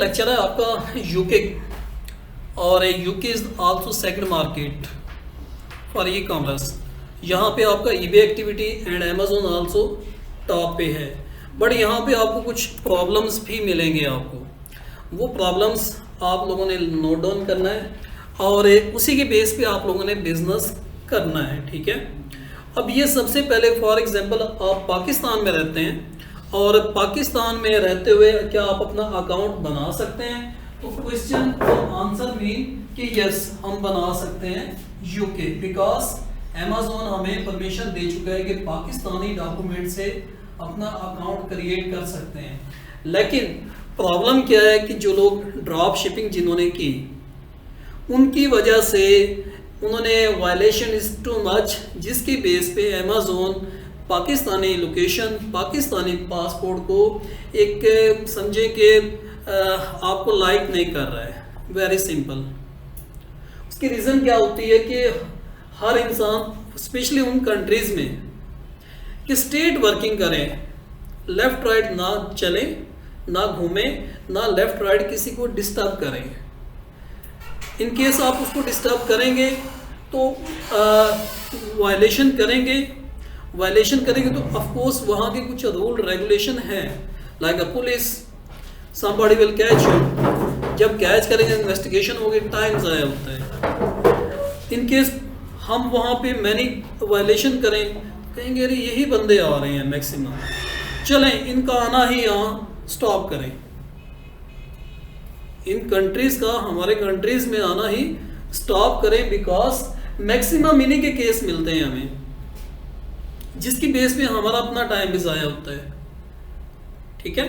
Lecture है आपका UK और UK is also second market for e commerce. यहाँ पे आपका eBay activity and Amazon also top पे है, बट यहाँ पे आपको कुछ प्रॉब्लम्स भी मिलेंगे। आपको वो प्रॉब्लम्स आप लोगों ने नोट डाउन करना है और उसी के बेस पे आप लोगों ने बिजनेस करना है। ठीक है, अब ये सबसे पहले फॉर एग्जांपल आप पाकिस्तान में रहते हैं और पाकिस्तान में रहते हुए क्या आप अपना अकाउंट बना सकते हैं? तो क्वेश्चन और आंसर मीन कि यस हम बना सकते हैं यूके, बिकॉज अमेजोन हमें परमिशन दे चुका है कि पाकिस्तानी डॉक्यूमेंट से अपना अकाउंट क्रिएट कर सकते हैं। लेकिन प्रॉब्लम क्या है कि जो लोग ड्रॉप शिपिंग जिन्होंने की उनकी वजह से उन्होंने वायलेशन इज टू मच, जिसकी बेस पे Amazon Pakistani location Pakistani passport को एक समझे कि आपको लाइक नहीं कर रहा है। Very simple. उसकी रीज़न क्या होती है कि हर इंसान स्पेशली उन कंट्रीज़ में कि स्टेट वर्किंग करें, लेफ़्ट राइट ना चले ना घूमे ना लेफ़्ट राइट किसी को डिस्टर्ब करें। इन केस आप उसको डिस्टर्ब करेंगे तो वायलेशन करेंगे तो ऑफ कोर्स वहाँ के कुछ रूल रेगुलेशन है, like a police somebody will catch you. जब कैच करेंगे इन्वेस्टिगेशन होगी, टाइम ज़ाया होता है। इन केस हम वहाँ पे मैनी वायलेशन करें, कहेंगे अरे यही बंदे आ रहे हैं मैक्सिमम, चलें इनका आना ही यहाँ स्टॉप करें। इन कंट्रीज़ का हमारे कंट्रीज़ में आना ही स्टॉप करें, बिकॉज मैक्सिमम इन्हीं के केस मिलते हैं हमें, जिसकी बेस पे हमारा अपना टाइम भी ज़ाया होता है। ठीक है,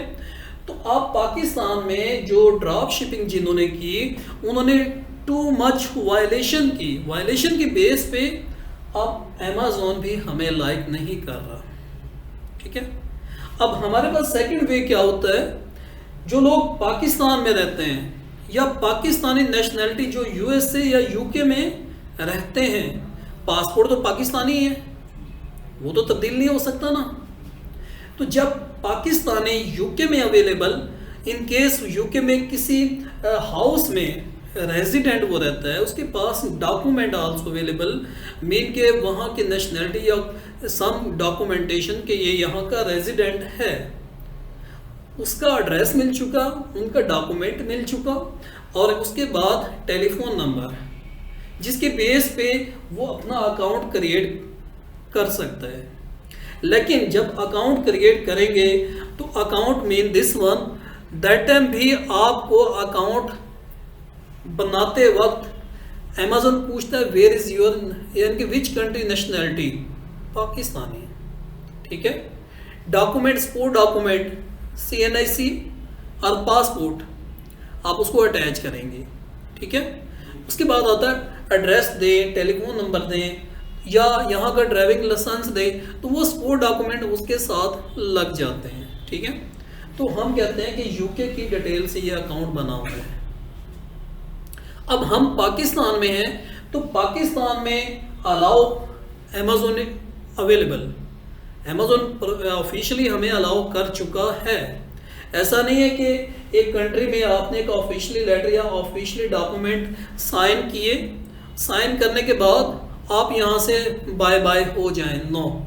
तो आप पाकिस्तान में जो ड्रॉप शिपिंग जिन्होंने की उन्होंने टू मच वायलेशन की बेस पे अब अमेजोन भी हमें लाइक नहीं कर रहा। ठीक है, अब हमारे पास सेकंड वे क्या होता है, जो लोग पाकिस्तान में रहते हैं या पाकिस्तानी नेशनैलिटी जो यूएसए या यूके में रहते हैं, पासपोर्ट तो पाकिस्तानी है, वो तो तब्दील नहीं हो सकता ना। तो जब पाकिस्तानी यूके में अवेलेबल, इन केस यूके में किसी हाउस में रेजिडेंट वो रहता है, उसके पास डॉक्यूमेंट आल्सो अवेलेबल मीन के वहाँ की नेशनैलिटी या सम डॉक्यूमेंटेशन के ये यहाँ का रेजिडेंट है, उसका एड्रेस मिल चुका, उनका डॉक्यूमेंट मिल चुका और उसके बाद टेलीफोन नंबर, जिसके बेस पे वो अपना अकाउंट क्रिएट कर सकता है। लेकिन जब अकाउंट क्रिएट करेंगे तो account mean this one, that time भी आपको अकाउंट बनाते वक्त अमेजोन पूछता है वेयर इज योर, यानी कि विच कंट्री नेशनैलिटी, पाकिस्तानी। ठीक है, डॉक्यूमेंट स्पोर्ट डॉक्यूमेंट CNIC और पासपोर्ट आप उसको अटैच करेंगे। ठीक है, उसके बाद आता है एड्रेस दें, टेलीफोन नंबर दें या यहाँ का ड्राइविंग लाइसेंस दें, तो वो स्पोर्ट डॉक्यूमेंट उसके साथ लग जाते हैं। ठीक है, तो हम कहते हैं कि यूके की डिटेल से ये अकाउंट बना हुआ है। अब हम पाकिस्तान में हैं तो पाकिस्तान में allow Amazon available, Amazon officially हमें अलाउ कर चुका है। ऐसा नहीं है कि एक कंट्री में आपने एक ऑफिशियली लेटर या ऑफिशियली डॉक्यूमेंट साइन किए, साइन करने के बाद आप यहाँ से बाय बाय हो जाएं। नो,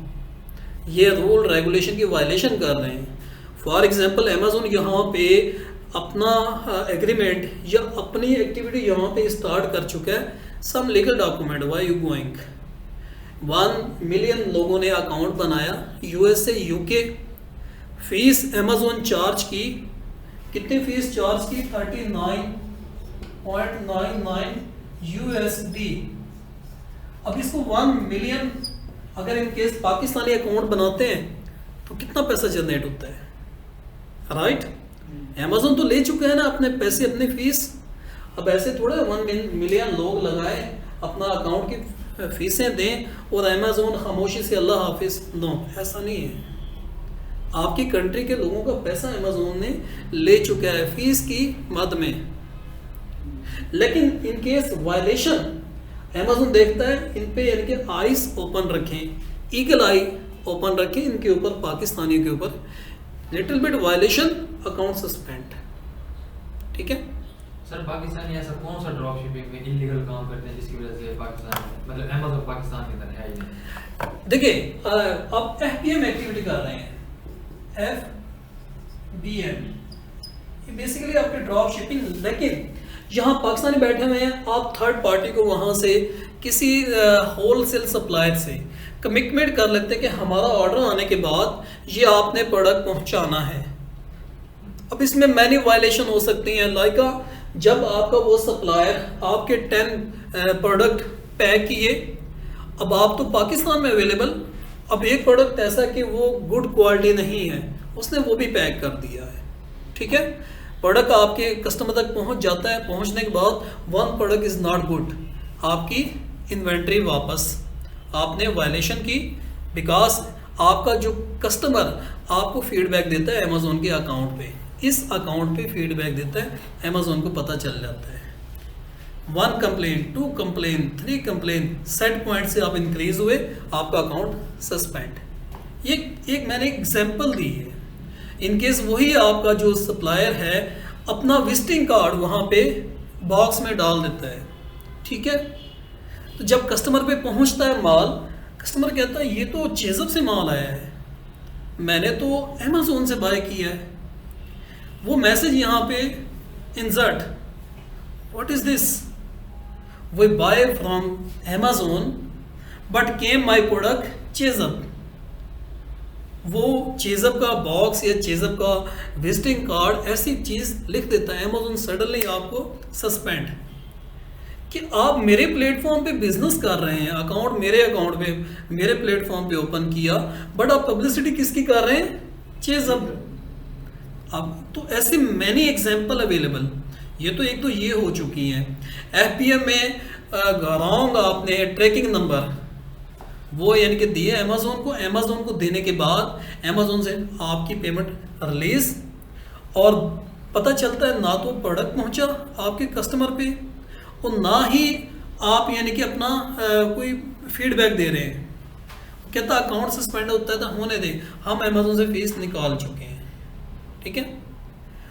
ये रूल रेगुलेशन की वायलेशन कर रहे हैं। फॉर एग्जांपल अमेजोन यहाँ पे अपना एग्रीमेंट या अपनी एक्टिविटी यहाँ पे स्टार्ट कर चुका है। Some legal document, why you going, 1 million लोगों ने अकाउंट बनाया USA UK, fees Amazon charge की, कितनी फीस चार्ज की, 39.99 USD। अब इसको 1 मिलियन अगर इन केस पाकिस्तानी अकाउंट बनाते हैं तो कितना पैसा जनरेट होता है, राइट? अमेजोन तो ले चुका है ना अपने पैसे, अपनी फीस। अब ऐसे थोड़ा 1 मिलियन लोग लगाए अपना अकाउंट की फीसें दें और अमेजोन खामोशी से अल्लाह हाफिज। नो, ऐसा नहीं है। आपकी कंट्री के लोगों का पैसा अमेजोन ने ले चुका है फीस की मद में। लेकिन इन केस वायलेशन अमेजोन देखता है इन पे, यानी कि आईज ओपन रखें, ईगल आई ओपन रखें इनके ऊपर, पाकिस्तानियों के ऊपर, little bit violation, account suspend. ठीक है सर पाकिस्तानी ऐसा कौन सा ड्रॉप शिपिंग में इलीगल काम करते हैं जिसकी वजह से पाकिस्तान मतलब अमेज़न पाकिस्तान के अंदर है ही नहीं? देखिए आप FBM एक्टिविटी कर रहे हैं, FBM ये बेसिकली आपके ड्रॉप शिपिंग, लेकिन यहाँ पाकिस्तानी बैठे हुए हैं, आप थर्ड पार्टी को वहाँ से किसी होलसेल सप्लायर से कमिटमेंट कर लेते हैं कि हमारा ऑर्डर आने के बाद ये आपने प्रोडक्ट पहुँचाना है। अब इसमें मैनी वायलेशन हो सकती हैं, लाइक जब आपका वो सप्लायर आपके 10 प्रोडक्ट पैक किए, अब आप तो पाकिस्तान में अवेलेबल, अब एक प्रोडक्ट ऐसा कि वो गुड क्वालिटी नहीं है, उसने वो भी पैक कर दिया है, ठीक है, प्रोडक्ट आपके कस्टमर तक पहुंच जाता है, पहुंचने के बाद one product is not good, आपकी इन्वेंट्री वापस, आपने वायलेशन की, बिकॉज आपका जो कस्टमर आपको फीडबैक देता है अमेज़ॉन के अकाउंट पे, इस अकाउंट पे फीडबैक देता है, अमेज़ॉन को पता चल जाता है, 1 complain 2 complain 3 complain, set point से आप इंक्रीज हुए, आपका अकाउंट सस्पेंड। ये एक मैंने एग्जांपल दी है। इन केस वही आपका जो सप्लायर है अपना विजिटिंग कार्ड वहाँ पे बॉक्स में डाल देता है, ठीक है, तो जब कस्टमर पे पहुँचता है माल, कस्टमर कहता है ये तो चेज़अप से माल आया है, मैंने तो अमेज़ॉन से बाय किया है, वो मैसेज यहाँ पे insert, what is this, we buy from Amazon but came my product चेज़अप, वो चेज़अप का बॉक्स या चेज़अप का विजिटिंग कार्ड ऐसी चीज़ लिख देता है अमेज़ॉन, सडनली आपको सस्पेंड कि आप मेरे प्लेटफॉर्म पे बिजनेस कर रहे हैं, अकाउंट मेरे अकाउंट पे मेरे प्लेटफॉर्म पे ओपन किया, बट आप पब्लिसिटी किसकी कर रहे हैं, चेज़अप। अब तो ऐसे मैनी एग्जाम्पल अवेलेबल, ये तो एक तो ये हो चुकी हैं। FBM में रॉन्ग आपने ट्रैकिंग नंबर वो यानी कि दिए अमेज़ॉन को, अमेज़ॉन को देने के बाद अमेज़ॉन से आपकी पेमेंट रिलीज, और पता चलता है ना तो प्रोडक्ट पहुंचा आपके कस्टमर पे और ना ही आप यानी कि अपना कोई फीडबैक दे रहे हैं, कहता अकाउंट सस्पेंड होता है तो होने दे, हम अमेज़ॉन से फीस निकाल चुके हैं, ठीक है।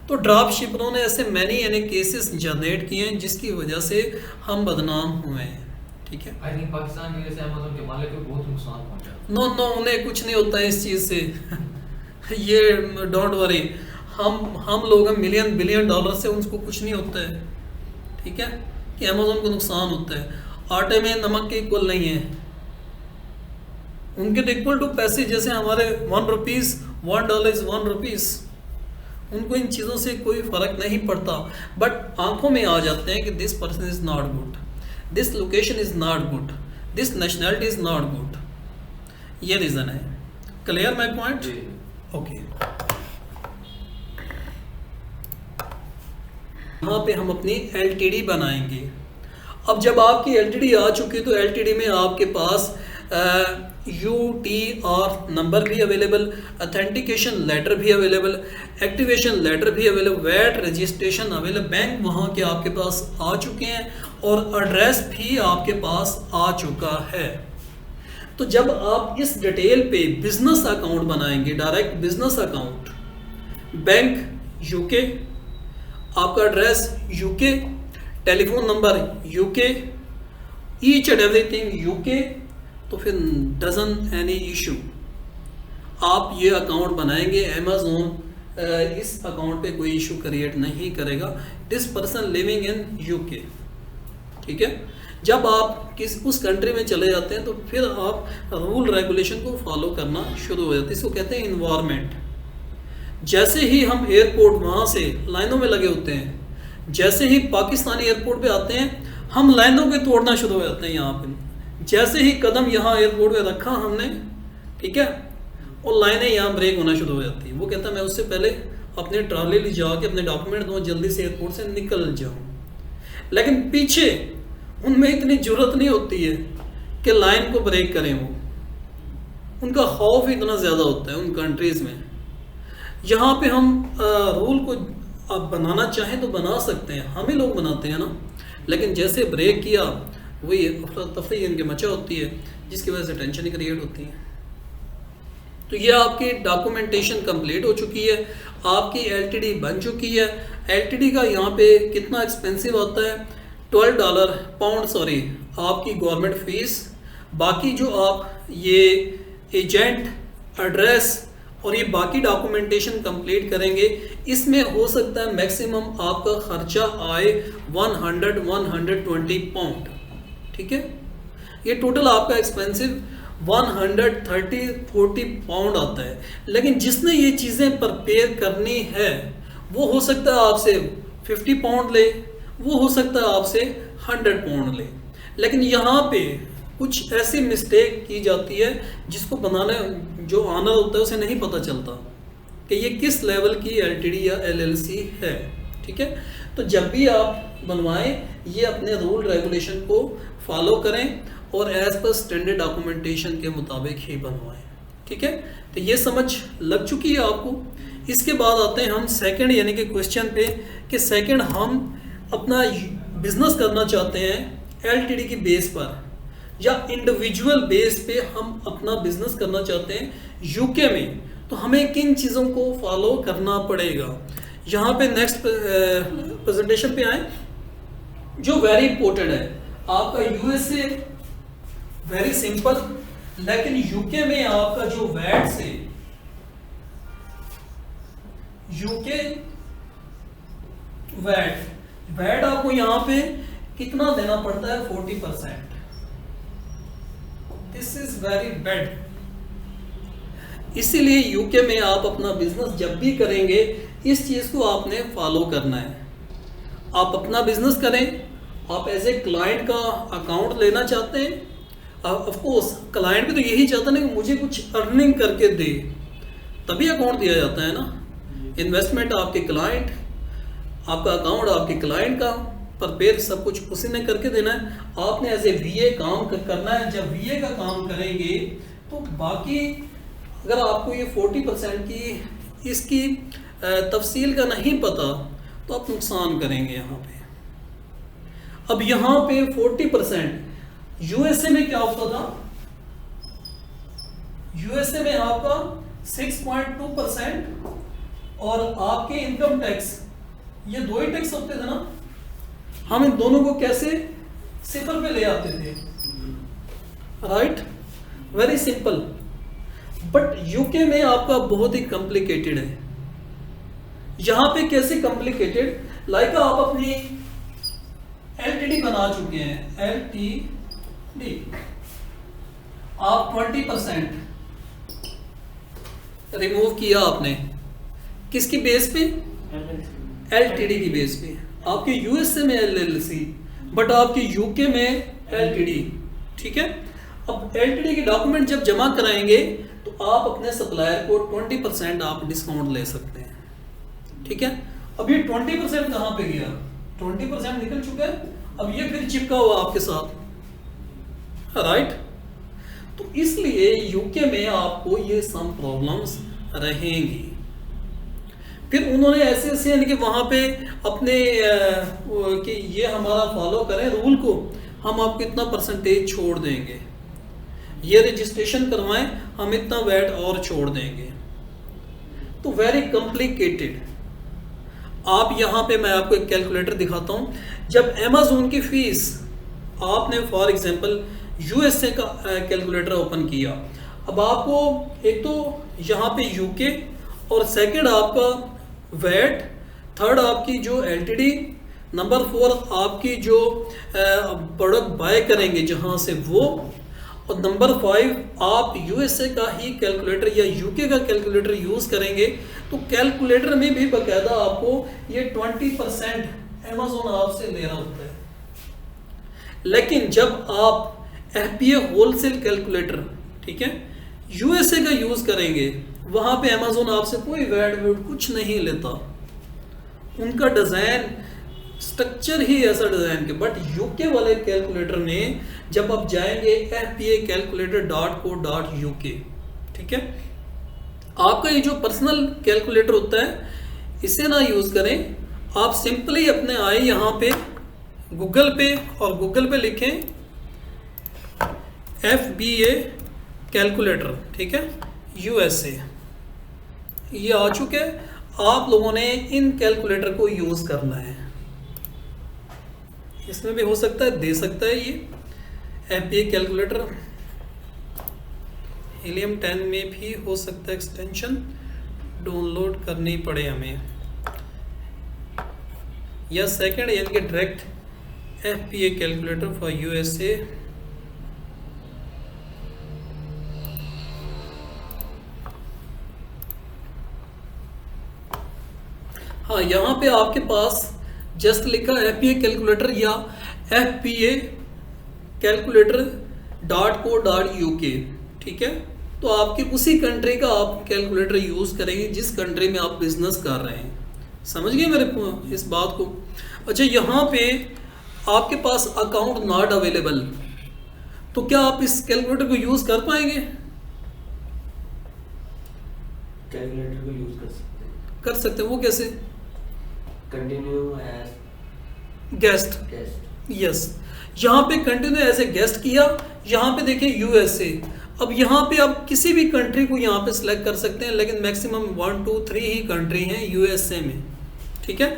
तो ड्रॉप शिपरों ने ऐसे मैनी यानी केसेस जनरेट किए हैं जिसकी वजह से हम बदनाम हुए हैं, ठीक है। आई थिंक पाकिस्तान की वजह से अमेज़न के मालिक को बहुत नुकसान पहुंचा। नो उन्हें कुछ नहीं होता है इस चीज़ से ये डोंट वरी, हम लोग मिलियन बिलियन डॉलर से उनको कुछ नहीं होता है, ठीक है, कि अमेज़न को नुकसान होता है, आटे में नमक के इक्वल नहीं है, उनके तो इक्वल टू पैसे जैसे हमारे $1 $1 इज $1, उनको इन चीज़ों से कोई फर्क नहीं पड़ता, बट आंखों में आ जाते हैं कि this person is not good, this location is not good, this nationality is not good, ये रीज़न है। Clear my point? ओके, यहाँ पे हम अपनी LTD बनाएंगे। अब जब आपकी LTD आ चुकी है तो LTD में आपके पास UTR नंबर भी अवेलेबल, अथेंटिकेशन लेटर भी अवेलेबल, एक्टिवेशन लेटर भी available, VAT registration available, bank वहाँ के आपके पास आ चुके हैं और एड्रेस भी आपके पास आ चुका है। तो जब आप इस डिटेल पे बिजनेस अकाउंट बनाएंगे, direct business account, bank UK, आपका address UK, telephone number UK, each and everything UK, तो फिर डजन एनी इशू, आप ये अकाउंट बनाएंगे, अमेज़ॉन इस अकाउंट पे कोई इशू क्रिएट नहीं करेगा, this person living in UK, ठीक है। जब आप उस कंट्री में चले जाते हैं तो फिर आप रूल रेगुलेशन को फॉलो करना शुरू हो जाते हैं, इसको कहते हैं इन्वायरमेंट। जैसे ही हम एयरपोर्ट वहाँ से लाइनों में लगे होते हैं, जैसे ही पाकिस्तानी एयरपोर्ट पे आते हैं हम लाइनों के तोड़ना शुरू हो जाते हैं यहाँ पे, जैसे ही कदम यहाँ एयरपोर्ट पे रखा हमने, ठीक है, और लाइनें यहाँ ब्रेक होना शुरू हो जाती है। वो कहता है मैं उससे पहले अपने ट्रॉली ले जाके अपने डॉक्यूमेंट दूँ, जल्दी से एयरपोर्ट से निकल जाऊँ, लेकिन पीछे उनमें इतनी ज़रूरत नहीं होती है कि लाइन को ब्रेक करें, वो उनका खौफ इतना ज़्यादा होता है उन कंट्रीज़ में। यहाँ पे हम रूल को आप बनाना चाहें तो बना सकते हैं, हम ही लोग बनाते हैं ना, लेकिन जैसे ब्रेक किया वही तफरी इनके मचा होती है जिसकी वजह से टेंशन क्रिएट होती है। तो ये आपकी डॉक्यूमेंटेशन कंप्लीट हो चुकी है। आपकी एलटीडी बन चुकी है। एलटीडी का यहाँ पे कितना एक्सपेंसिव आता है, $12 पाउंड सॉरी आपकी गवर्नमेंट फीस। बाकी जो आप ये एजेंट एड्रेस और ये बाकी डॉक्यूमेंटेशन कंप्लीट करेंगे, इसमें हो सकता है मैक्सिमम आपका खर्चा आए 100-120 पाउंड। ठीक है, ये टोटल आपका एक्सपेंसिव 130-40 पाउंड आता है। लेकिन जिसने ये चीज़ें प्रिपेयर करनी है वो हो सकता है आपसे 50 पाउंड ले, वो हो सकता है आपसे 100 पाउंड ले। लेकिन यहाँ पे कुछ ऐसी मिस्टेक की जाती है जिसको बनाने जो ऑनर होता है उसे नहीं पता चलता कि ये किस लेवल की एलटीडी या एलएलसी है। ठीक है, तो जब भी आप बनवाएं ये अपने रूल रेगुलेशन को फॉलो करें और एज पर स्टैंडर्ड डॉक्यूमेंटेशन के मुताबिक ही बनवाएं। ठीक है, तो ये समझ लग चुकी है आपको। इसके बाद आते हैं हम सेकंड यानी कि क्वेश्चन पे कि सेकंड हम अपना बिजनेस करना चाहते हैं एलटीडी की बेस पर या इंडिविजुअल बेस पे हम अपना बिजनेस करना चाहते हैं यूके में, तो हमें किन चीज़ों को फॉलो करना पड़ेगा। यहाँ पे नेक्स्ट प्रेजेंटेशन पे आए जो वेरी इंपॉर्टेंट है आपका यूएसए वेरी सिंपल, लेकिन यूके में आपका जो वैट से यूके वैट आपको यहाँ पे कितना देना पड़ता है 40%। This is very bad. इसीलिए यूके में आप अपना बिजनेस जब भी करेंगे इस चीज को आपने फॉलो करना है। आप अपना बिजनेस करें, आप एज ए क्लाइंट का अकाउंट लेना चाहते हैं, ऑफ कोर्स क्लाइंट भी तो यही चाहता है ना कि मुझे कुछ अर्निंग करके दे, तभी अकाउंट दिया जाता है ना। इन्वेस्टमेंट आपके क्लाइंट, आपका अकाउंट आपके क्लाइंट का, प्रिपेयर सब कुछ उसी ने करके देना है। आपने एज ए वीए काम करना है। जब वीए का काम करेंगे तो बाकी अगर आपको ये 40% की इसकी तफसील का नहीं पता तो आप नुकसान करेंगे यहाँ पे। अब यहाँ पे 40% यूएसए में क्या होता था, यूएसए में आपका 6.2% और आपके इनकम टैक्स, ये दो ही टैक्स होते थे ना, हम इन दोनों को कैसे सिफर पे ले आते थे, right, very simple. But UK में आपका बहुत ही कॉम्प्लिकेटेड है। यहां पे कैसे कॉम्प्लिकेटेड, लाइक आप अपनी एलटीडी बना चुके हैं, एलटीडी आप 20% रिमूव किया आपने, किसकी बेस पे, एलटीडी की बेस पे। आपके यूएसए में एलएलसी बट आपके यूके में एलटीडी। ठीक है, अब एलटीडी के डॉक्यूमेंट जब जमा कराएंगे तो आप अपने सप्लायर को 20% आप डिस्काउंट ले सकते हैं। ठीक है, अब ये 20% कहां पे गया, 20% निकल चुका है, अब ये फिर चिपका हुआ आपके साथ, राइट। तो इसलिए यूके में आपको ये सम प्रॉब्लम्स रहेंगी। फिर उन्होंने ऐसे ऐसे यानी कि वहाँ पे अपने कि ये हमारा फॉलो करें रूल को, हम आपको इतना परसेंटेज छोड़ देंगे, ये रजिस्ट्रेशन करवाएं हम इतना वैट और छोड़ देंगे। तो वेरी कॉम्प्लिकेटेड। आप यहाँ पे मैं आपको एक कैलकुलेटर दिखाता हूँ। जब अमेज़न की फीस आपने फॉर एग्जांपल यूएसए का कैलकुलेटर ओपन किया, अब आपको एक तो यहाँ पे यूके और सेकंड आपका वैट, थर्ड आपकी जो एलटीडी, नंबर 4 आपकी जो प्रोडक्ट बाय करेंगे जहां से वो, और नंबर 5 आप यूएसए का ही कैलकुलेटर या यूके का कैलकुलेटर यूज करेंगे। तो कैलकुलेटर में भी बाकायदा आपको ये 20% अमेज़न आपसे ले रहा होता है। लेकिन जब आप एफपीए होलसेल कैलकुलेटर, ठीक है, यूएसए का यूज करेंगे, वहां पे अमेज़न आपसे कोई वैट कुछ नहीं लेता, उनका डिजाइन स्ट्रक्चर ही ऐसा डिजाइन के। बट यूके वाले कैलकुलेटर ने, जब आप जाएंगे fpacalculator.co.uk, ठीक है, आपका ये जो पर्सनल कैलकुलेटर होता है इसे ना यूज करें। आप सिंपली अपने आए यहाँ पे गूगल पे और गूगल पे लिखें FBA कैलकुलेटर, ठीक है, यूएसए, ये आ चुके हैं। आप लोगों ने इन कैलकुलेटर को यूज़ करना है। इसमें भी हो सकता है, दे सकता है ये FPA कैलकुलेटर, हीलियम 10 में भी हो सकता है। एक्सटेंशन डाउनलोड करनी पड़े हमें, या सेकंड यानी कि direct FPA calculator for USA। हाँ, यहाँ पे आपके पास जस्ट लिखा FPA कैलकुलेटर या FPA कैलकुलेटर .co.uk, ठीक है। तो आपकी उसी कंट्री का आप कैलकुलेटर यूज़ करेंगे जिस कंट्री में आप बिजनेस कर रहे हैं। समझ गए मेरे इस बात को। अच्छा, यहाँ पे आपके पास अकाउंट नॉट अवेलेबल, तो क्या आप इस कैलकुलेटर को यूज़ कर पाएंगे? कैलकुलेटर को यूज कर सकते हैं। वो कैसे? Continue as guest. यस, यहाँ पे कंटिन्यू एज ए गेस्ट किया। यहाँ पे देखिए USA। अब यहाँ पे आप किसी भी कंट्री को यहाँ पे सिलेक्ट कर सकते हैं, लेकिन मैक्सिमम 1 2 3 ही कंट्री हैं USA में, ठीक है।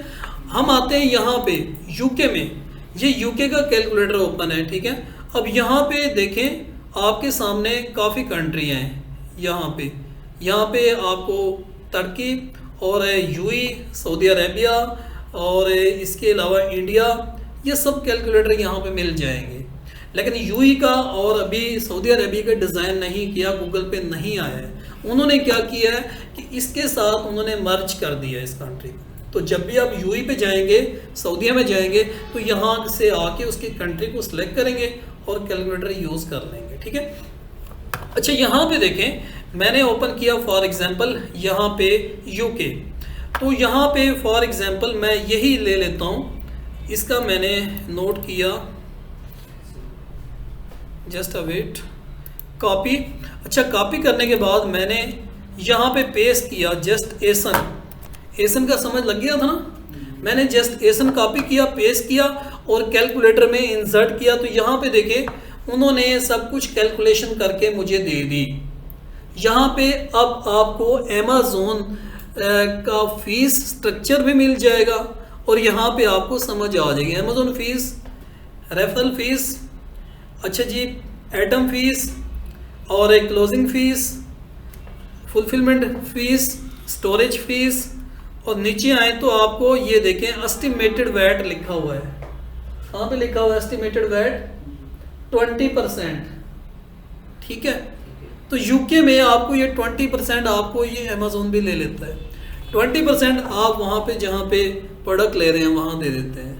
हम आते हैं यहाँ पे UK में। ये UK का कैलकुलेटर ओपन है, ठीक है। अब यहाँ पे देखें आपके सामने काफ़ी कंट्री हैं। यहाँ पे आपको तुर्की और UAE, सऊदी अरेबिया और इसके अलावा इंडिया, ये सब कैलकुलेटर यहाँ पे मिल जाएंगे। लेकिन UAE का और अभी सऊदी अरेबिया का डिज़ाइन नहीं किया, गूगल पे नहीं आया है। उन्होंने क्या किया है कि इसके साथ उन्होंने मर्ज कर दिया इस कंट्री को। तो जब भी आप UAE पे जाएंगे, सऊदीया में जाएंगे, तो यहाँ से आके उसकी कंट्री को सिलेक्ट करेंगे और कैलकुलेटर यूज़ कर लेंगे, ठीक है। अच्छा, यहाँ पे देखें मैंने ओपन किया फॉर एग्जांपल यहाँ पे UK। तो यहाँ पे फॉर एग्जांपल मैं यही ले लेता हूँ, इसका मैंने नोट किया, जस्ट अ वेट, कॉपी। अच्छा, कॉपी करने के बाद मैंने यहाँ पे पेस्ट किया जस्ट एसन का समझ लग गया था ना। मैंने जस्ट एसन कॉपी किया, पेस्ट किया और कैलकुलेटर में इंसर्ट किया। तो यहाँ पे देखें उन्होंने सब कुछ कैलकुलेशन करके मुझे दे दी। यहाँ पे अब आपको अमेज़न का फीस स्ट्रक्चर भी मिल जाएगा और यहाँ पे आपको समझ आ जाएगी अमेज़न फीस, रेफरल फीस, अच्छा जी, एटम फीस और एक closing fees, fulfilment fees, storage fees. और नीचे आए तो आपको ये देखें एस्टिमेटेड वैट लिखा हुआ है। कहाँ पे लिखा हुआ है एस्टिमेटेड वैट? 20%, ठीक है। तो UK में आपको ये 20% आपको ये अमेज़न भी ले लेता है। 20% आप वहाँ पे जहाँ पे प्रोडक्ट ले रहे हैं वहाँ दे देते हैं,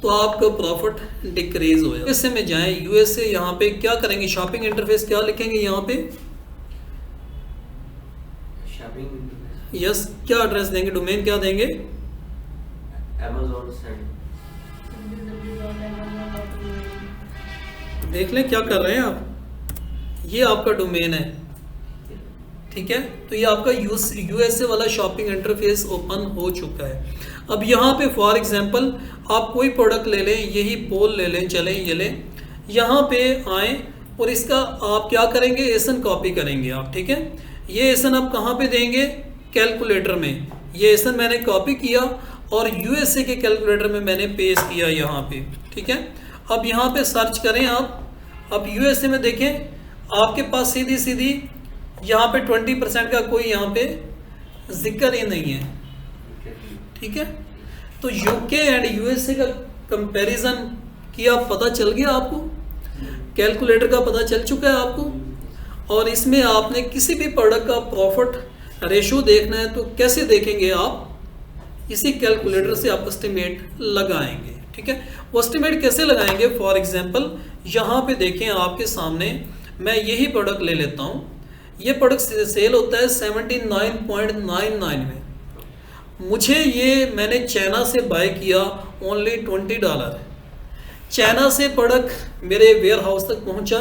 तो आपका प्रॉफिट डिक्रीज हो जाए। USA में जाएं, USA यहाँ पे क्या करेंगे, शॉपिंग इंटरफेस क्या लिखेंगे यहाँ पे? शॉपिंग यस, क्या एड्रेस देंगे, डोमेन क्या देंगे? Amazon send. देख लें क्या कर रहे हैं आप, ये आपका डोमेन है, ठीक है। तो ये आपका USA वाला शॉपिंग इंटरफेस ओपन हो चुका है। अब यहाँ पे फॉर एग्जांपल आप कोई प्रोडक्ट ले लें, यही पोल ले लें, चलें ये लें, यहाँ पे आएँ और इसका आप क्या करेंगे, एसन कॉपी करेंगे आप, ठीक है। ये एसन आप कहाँ पे देंगे? कैलकुलेटर में। ये एसन मैंने कॉपी किया और USA के कैलकुलेटर में मैंने पेस्ट किया यहाँ पे, ठीक है। अब यहाँ पे सर्च करें आप। अब USA में देखें आपके पास सीधी यहाँ पे 20% का कोई यहाँ पे जिक्र ही नहीं है, ठीक है। तो UK एंड USA का कंपैरिजन किया, पता चल गया आपको, कैलकुलेटर का पता चल चुका है आपको। और इसमें आपने किसी भी प्रोडक्ट का प्रॉफिट रेशो देखना है तो कैसे देखेंगे आप, इसी कैलकुलेटर से आप एस्टिमेट लगाएंगे, ठीक है। वो एस्टिमेट कैसे लगाएंगे? फॉर एग्जांपल यहाँ पे देखें आपके सामने, मैं यही प्रोडक्ट ले लेता हूँ। ये प्रोडक्ट सेल होता है 79.99 में। मुझे ये मैंने चाइना से बाय किया ओनली $20। चाइना से प्रोडक्ट मेरे वेयर हाउस तक पहुँचा।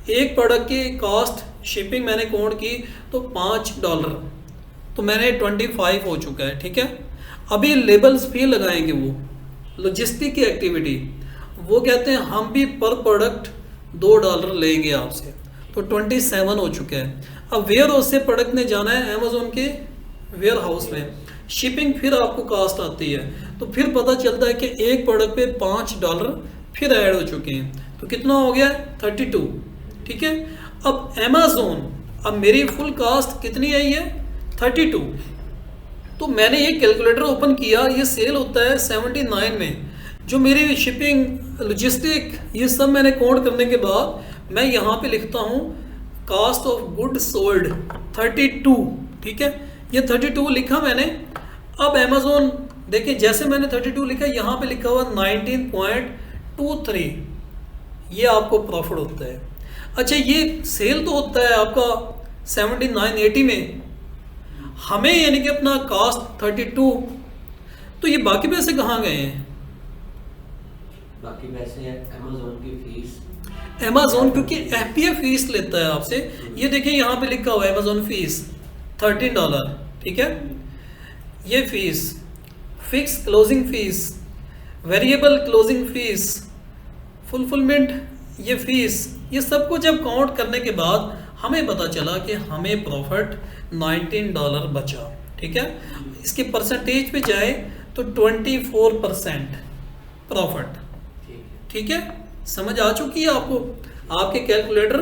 एक प्रोडक्ट की कॉस्ट शिपिंग मैंने काउंट की तो $5, तो मैंने 25 हो चुका है, ठीक है। अभी लेबल्स भी लगाएंगे, वो लॉजिस्टिक की एक्टिविटी, वो कहते हैं हम भी पर प्रोडक्ट $2 लेंगे आपसे, तो 27 हो चुका है। अब वेयर हाउस से प्रोडक्ट ने जाना है अमेज़न के वेयर हाउस में। शिपिंग फिर आपको कास्ट आती है, तो फिर पता चलता है कि एक प्रोडक्ट पे $5 फिर ऐड हो चुके हैं, तो कितना हो गया 32, ठीक है। अब अमेज़न, अब मेरी फुल कास्ट कितनी आई है 32, तो मैंने ये कैलकुलेटर ओपन किया, ये सेल होता है 79 में, जो मेरी शिपिंग लॉजिस्टिक ये सब मैंने काउंट करने के बाद मैं यहाँ पे लिखता हूँ कास्ट ऑफ गुड सोल्ड 32, ठीक है, ये 32 लिखा मैंने। अब अमेज़न देखिए जैसे मैंने 32 लिखा, यहाँ पे लिखा हुआ 19.23, ये आपको प्रॉफिट होता है। अच्छा ये सेल तो होता है आपका 79-80 में, हमें यानी कि अपना कास्ट 32, तो ये बाकी पैसे कहाँ गए हैं? बाकी पैसे है अमेज़न की फीस, अमेज़न क्योंकि FBA फीस लेता है आपसे, ये देखिए यहाँ पे लिखा हुआ है अमेज़न फीस $13, ठीक है, ये fees, fix closing fees, variable closing fees, fulfilment ये फीस, ये सबको जब काउंट करने के बाद हमें पता चला कि हमें प्रॉफिट $19 बचा, ठीक है। इसके परसेंटेज पे जाए तो 24% प्रॉफिट, ठीक है। समझ आ चुकी है आपको? आपके कैलकुलेटर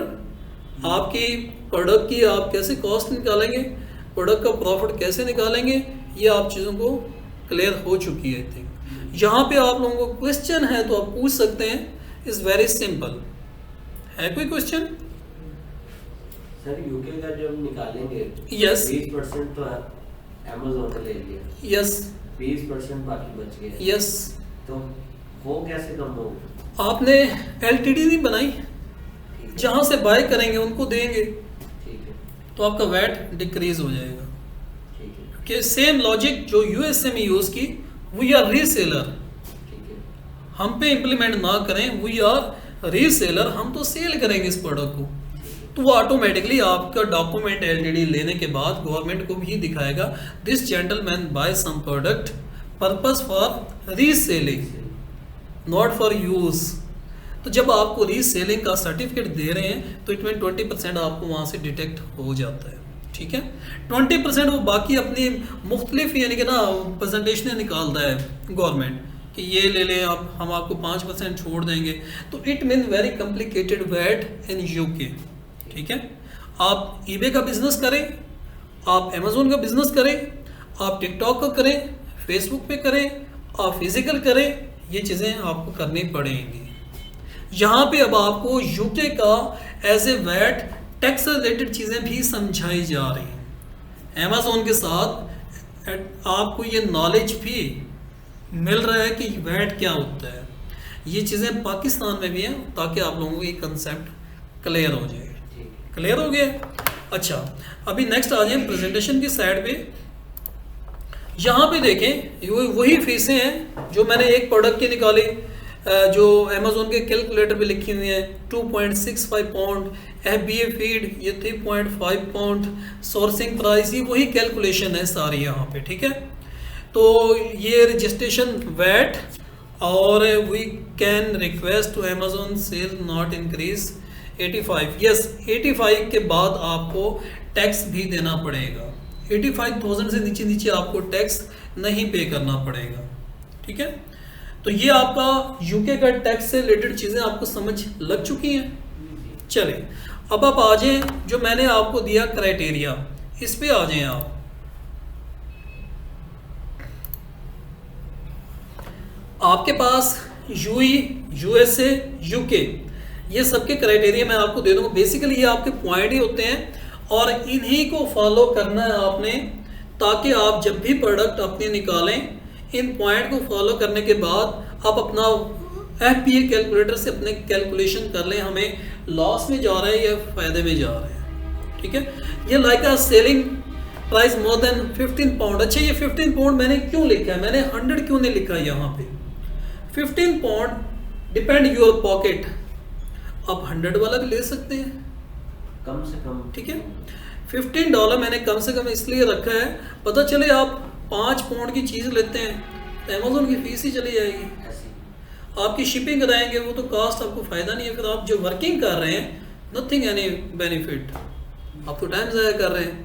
आपकी प्रोडक्ट की आप कैसे कॉस्ट निकालेंगे, प्रोडक्ट का प्रॉफिट कैसे निकालेंगे, ये आप चीज़ों को क्लियर हो चुकी है। आई थिंक यहाँ पे आप लोगों को क्वेश्चन है तो आप पूछ सकते हैं, इज़ वेरी सिंपल। है कोई क्वेश्चन? सर यूके का जब निकालेंगे Yes. 20% तो अमेज़न ने ले लिया, यस 20% बाकी बच गए, यस, तो वो कैसे कम होगा? आपने LTD नहीं बनाई, ठीक है, जहाँ से बाय करेंगे उनको देंगे, ठीक है, तो आपका वैट डिक्रीज हो जाएगा। ठीक है, कि सेम लॉजिक जो USA में यूज़ की, वी आर रीसेलर, ठीक है, हम पे इम्प्लीमेंट ना करें, वी आर रीसेलर, हम तो सेल करेंगे इस प्रोडक्ट को, तो वो ऑटोमेटिकली आपका डॉक्यूमेंट LTD लेने के बाद गवर्नमेंट को भी दिखाएगा this gentleman by some product purpose for reselling not for use. तो जब आपको रीसेलिंग का सर्टिफिकेट दे रहे हैं तो इट मीन 20% आपको वहाँ से डिटेक्ट हो जाता है, ठीक है। 20% वो बाकी अपनी मुख्तलिफ यानी कि ना प्रेजेंटेशनें निकालता है गवर्नमेंट कि ये ले लें आप, हम आपको 5% छोड़ देंगे, तो it mean very complicated VAT in UK, ठीक है। आप eBay का बिजनेस करें, आप Amazon का बिजनेस करें, आप TikTok का करें, Facebook पे करें, आप फिजिकल करें, ये चीज़ें आपको करनी पड़ेंगी। यहाँ पे अब आपको UK का as a VAT tax related चीज़ें भी समझाई जा रही हैं। Amazon के साथ आपको ये नॉलेज भी मिल रहा है कि वैट क्या होता है। ये चीज़ें पाकिस्तान में भी हैं ताकि आप लोगों को ये कंसेप्ट क्लियर हो जाए। क्लियर हो गया? अच्छा, अभी नेक्स्ट आ जाए प्रेजेंटेशन की साइड पे। यहाँ पे देखें वही फीसें हैं जो मैंने एक प्रोडक्ट की निकाली, जो अमेज़न के कैलकुलेटर पे लिखी हुई है। 2.65 पाउंड, FBA फीड ये 3.5 पाउंड, सोर्सिंग प्राइस, ये वही कैलकुलेशन है सारी यहाँ पे, ठीक है। तो ये रजिस्ट्रेशन वैट, और we can request to Amazon sell not increase 85, yes 85 के बाद आपको टैक्स भी देना पड़ेगा। 85,000 से नीचे नीचे आपको टैक्स नहीं पे करना पड़ेगा, ठीक है। तो ये आपका UK का टैक्स से रिलेटेड चीज़ें आपको समझ लग चुकी हैं। चलिए अब आप आ जाएं, जो मैंने आपको दिया क्राइटेरिया, इस पे आ जाएं आप। आपके पास UE, USA, UK ये सबके क्राइटेरिया मैं आपको दे दूंगा। बेसिकली ये आपके पॉइंट ही होते हैं और इन्हीं को फॉलो करना है आपने, ताकि आप जब भी प्रोडक्ट अपने निकालें, इन पॉइंट को फॉलो करने के बाद आप अपना FBA कैलकुलेटर से अपने कैलकुलेशन कर लें, हमें लॉस में जा रहा है या फायदे में जा रहे हैं, ठीक है। ये like a selling price more than 15 pound. अच्छा, ये 15 पाउंड मैंने क्यों लिखा है, मैंने 100 क्यों नहीं लिखा यहाँ पे? 15 पाउंड डिपेंड योर पॉकेट, आप 100 वाला भी ले सकते हैं कम से कम, ठीक है। $15 मैंने कम से कम इसलिए रखा है, पता चले आप 5 पाउंड की चीज़ लेते हैं तो अमेज़न की फीस ही चली जाएगी, ऐसी आपकी शिपिंग कराएंगे वो तो कास्ट, आपको फ़ायदा नहीं है। फिर आप जो वर्किंग कर रहे हैं, नथिंग एनी बेनिफिट, आप तो टाइम ज़ाया कर रहे हैं।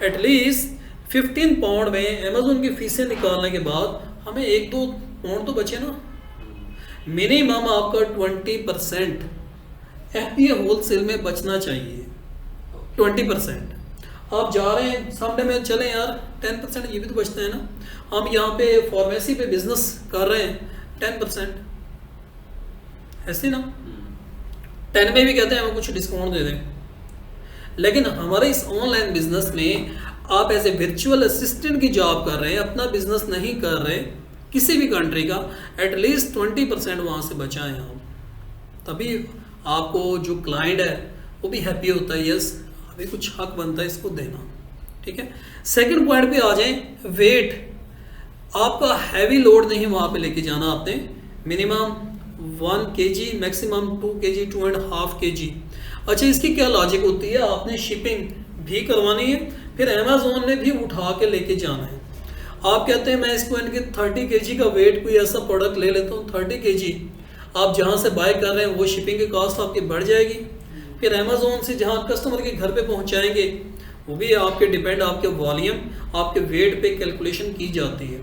एटलीस्ट 15 पाउंड में अमेजोन की फीसें निकालने के बाद हमें 1-2 पाउंड तो बचे ना। मिनिमम आपका 20% FBA होलसेल में बचना चाहिए। 20% आप जा रहे हैं सामने में, चले यार 10% ये भी तो बचता है ना। हम यहाँ पे फार्मेसी पे बिजनेस कर रहे हैं 10%, ऐसे ना 10 में भी कहते हैं हमें कुछ डिस्काउंट दे दें। लेकिन हमारे इस ऑनलाइन बिजनेस में आप एज ए वर्चुअल असिस्टेंट की जॉब कर रहे हैं, अपना बिजनेस नहीं कर रहे किसी भी कंट्री का, एटलीस्ट 20% वहाँ से बचाएं आप, तभी आपको जो क्लाइंट है वो भी हैप्पी होता है, यस अभी कुछ हक बनता है इसको देना। ठीक है, सेकंड पॉइंट पे आ जाएं, वेट। आपका हैवी लोड नहीं वहाँ पे लेके जाना आपने, minimum 1 kg, maximum 2 kg, 2.5 kg। अच्छा, इसकी क्या लॉजिक होती है, आपने शिपिंग भी करवानी है, फिर अमेजोन ने भी उठा के लेके जाना है। आप कहते हैं मैं इसको इनके 30 kg का वेट कोई ऐसा प्रोडक्ट ले लेता हूँ, 30 kg आप जहाँ से बाय कर रहे हैं वो शिपिंग की कॉस्ट आपकी बढ़ जाएगी, फिर अमेजोन से जहाँ कस्टमर के घर पे पहुँचाएंगे वो भी आपके डिपेंड, आपके वॉल्यूम, आपके वेट पे कैलकुलेशन की जाती है,